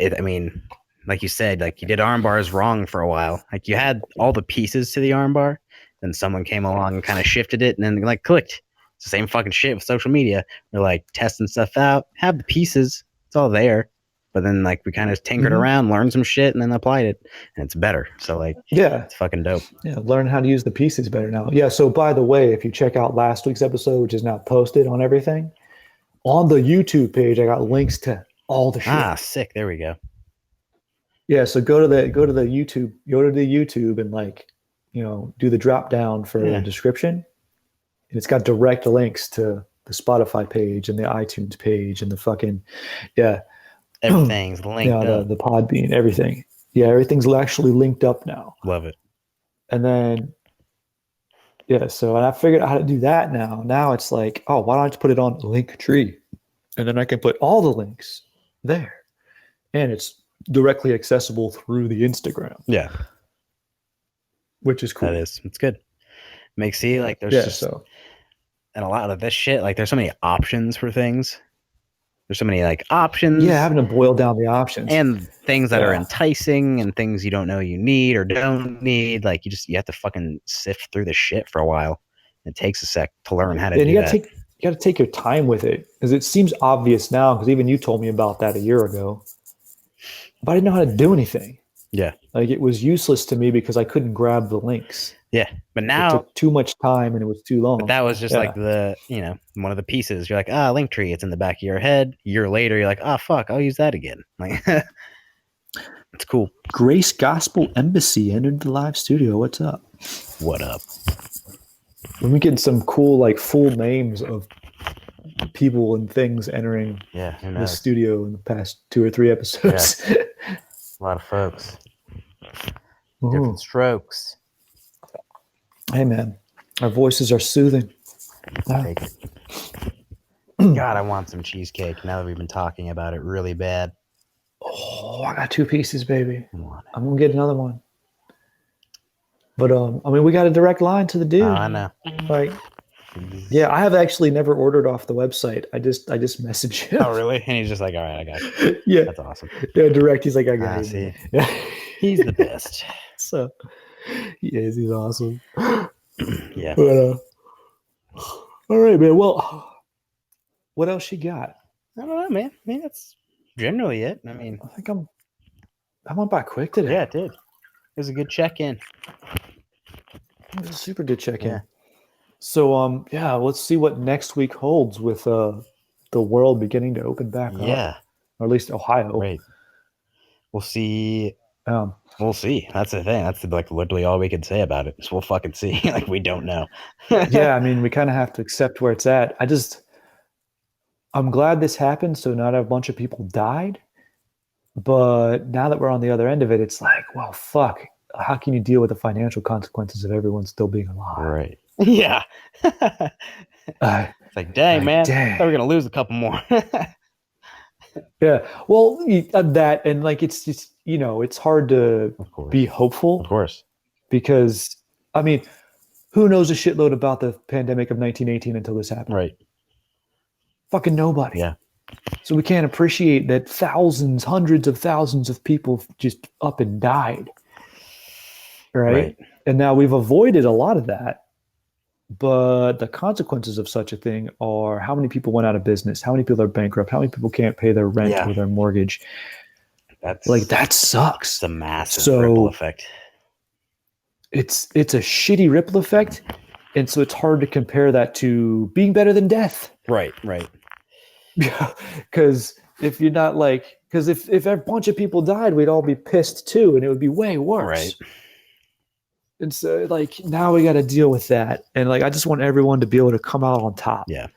I mean, like you said, like you did arm bars wrong for a while. Like you had all the pieces to the arm bar, then someone came along and kind of shifted it, and then like clicked. It's the same fucking shit with social media. We're like testing stuff out, have the pieces, it's all there. But then like we kind of tinkered around, learned some shit, and then applied it, and it's better. So like, it's fucking dope. Yeah, learn how to use the pieces better now. Yeah. So by the way, if you check out last week's episode, which is now posted on everything, on the YouTube page, I got links to all the shit. Ah, sick. There we go. Yeah. So go to the YouTube, and like, do the drop down for the description, and it's got direct links to the Spotify page and the iTunes page and the fucking everything's linked up. The Podbean, everything. Yeah, everything's actually linked up now. Love it. And then, so I figured out how to do that now. Now it's like, oh, why don't I just put it on Linktree? And then I can put all the links there. And it's directly accessible through the Instagram. Yeah. Which is cool. That is. It's good. Makes like there's and a lot of this shit, like there's so many options for things. There's so many like options. Yeah, having to boil down the options. And things that are enticing and things you don't know you need or don't need. Like you have to fucking sift through the shit for a while. It takes a sec to learn how to do that. You got to take your time with it, because it seems obvious now, because even you told me about that a year ago. But I didn't know how to do anything. Yeah. Like it was useless to me because I couldn't grab the links. Yeah. But now it took too much time and it was too long. But that was just like the, one of the pieces. You're like, Linktree, it's in the back of your head. A year later, you're like, fuck, I'll use that again. Like, it's cool. Grace Gospel Embassy entered the live studio. What's up? What up? When we get some cool, like, full names of people and things entering the studio in the past 2 or 3 episodes. Yeah. A lot of folks. Different strokes. Hey, man. Our voices are soothing. Take it. God, I want some cheesecake now that we've been talking about it really bad. Oh, I got 2 pieces, baby. I'm going to get another one. But, we got a direct line to the dude. Oh, I know. Like, yeah, I have actually never ordered off the website. I just messaged him. Oh, really? And he's just like, all right, I got you. Yeah. That's awesome. Yeah, direct. He's like, I got you. Yeah. He's the best. So, he is. He's awesome. Yeah. But, all right, man. Well, what else you got? I don't know, man. I mean, that's generally it. I mean, I think I went by quick today. Yeah, it did. It was a good check-in. It was a super good check-in. Yeah. So, let's see what next week holds with the world beginning to open back up. Yeah. Or at least Ohio. Right. We'll see. We'll see. That's the thing. That's like literally all we can say about it. Is we'll fucking see. Like we don't know. Yeah, I mean, we kind of have to accept where it's at. I'm glad this happened, so not a bunch of people died. But now that we're on the other end of it, it's like, well, fuck. How can you deal with the financial consequences of everyone still being alive? Right. Yeah. It's like, dang, man. Dang. I thought we were gonna lose a couple more. Yeah. Well, that and like it's just, it's hard to be hopeful. Of course. Because I mean, who knows a shitload about the pandemic of 1918 until this happened? Right. Fucking nobody. Yeah. So we can't appreciate that thousands, hundreds of thousands of people just up and died. Right? And now we've avoided a lot of that. But the consequences of such a thing are how many people went out of business, how many people are bankrupt, how many people can't pay their rent or their mortgage. That sucks. It's a massive ripple effect. It's a shitty ripple effect. And so it's hard to compare that to being better than death. Right. Yeah. Because if you're not because if a bunch of people died, we'd all be pissed too, and it would be way worse. Right. And so now we got to deal with that. And I just want everyone to be able to come out on top. Yeah.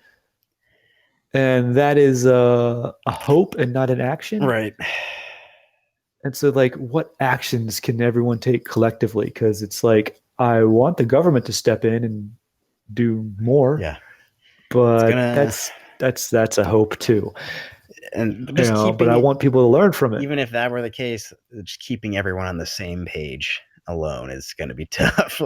And that is a hope and not an action. Right. And so what actions can everyone take collectively? Because it's I want the government to step in and do more. Yeah. But that's a hope too. And just but I want people to learn from it. Even if that were the case, just keeping everyone on the same page alone is going to be tough.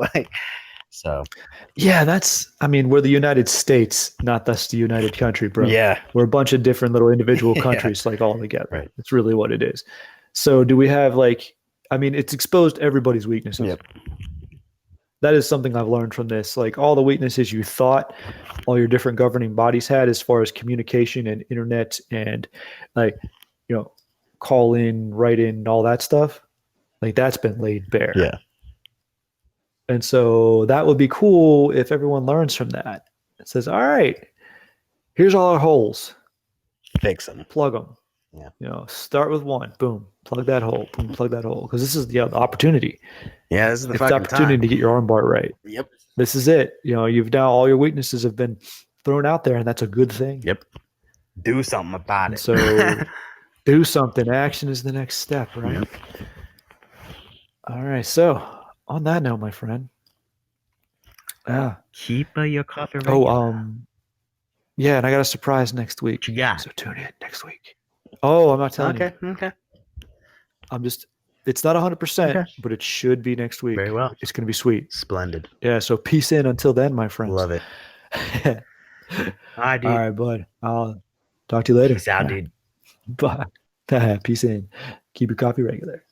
Yeah, we're the United States, not thus the United Country, bro. Yeah. We're a bunch of different little individual countries, all together. Right. It's really what it is. So do we have it's exposed everybody's weaknesses. Yep. That is something I've learned from this. All the weaknesses you thought all your different governing bodies had as far as communication and internet and call in, write in, all that stuff. That's been laid bare. Yeah. And so that would be cool if everyone learns from that. It says, all right, here's all our holes. Fix them. Plug them. Yeah. Start with one. Boom. Plug that hole. Boom. Plug that hole. Because this is the opportunity. Yeah, this is the opportunity to get your armbar right. Yep. This is it. You've now all your weaknesses have been thrown out there, and that's a good thing. Yep. Do something about it. So do something. Action is the next step, right? Yep. All right. So on that note, my friend. Keep your coffee ready. Yeah, and I got a surprise next week. What you got? So tune in next week. Oh, I'm not telling you. Okay. It's not 100%, but it should be next week. Very well. It's going to be sweet. Splendid. Yeah, so peace in until then, my friends. Love it. All right, dude. All right, bud. I'll talk to you later. Peace out, dude. Bye. Peace in. Keep your coffee regular.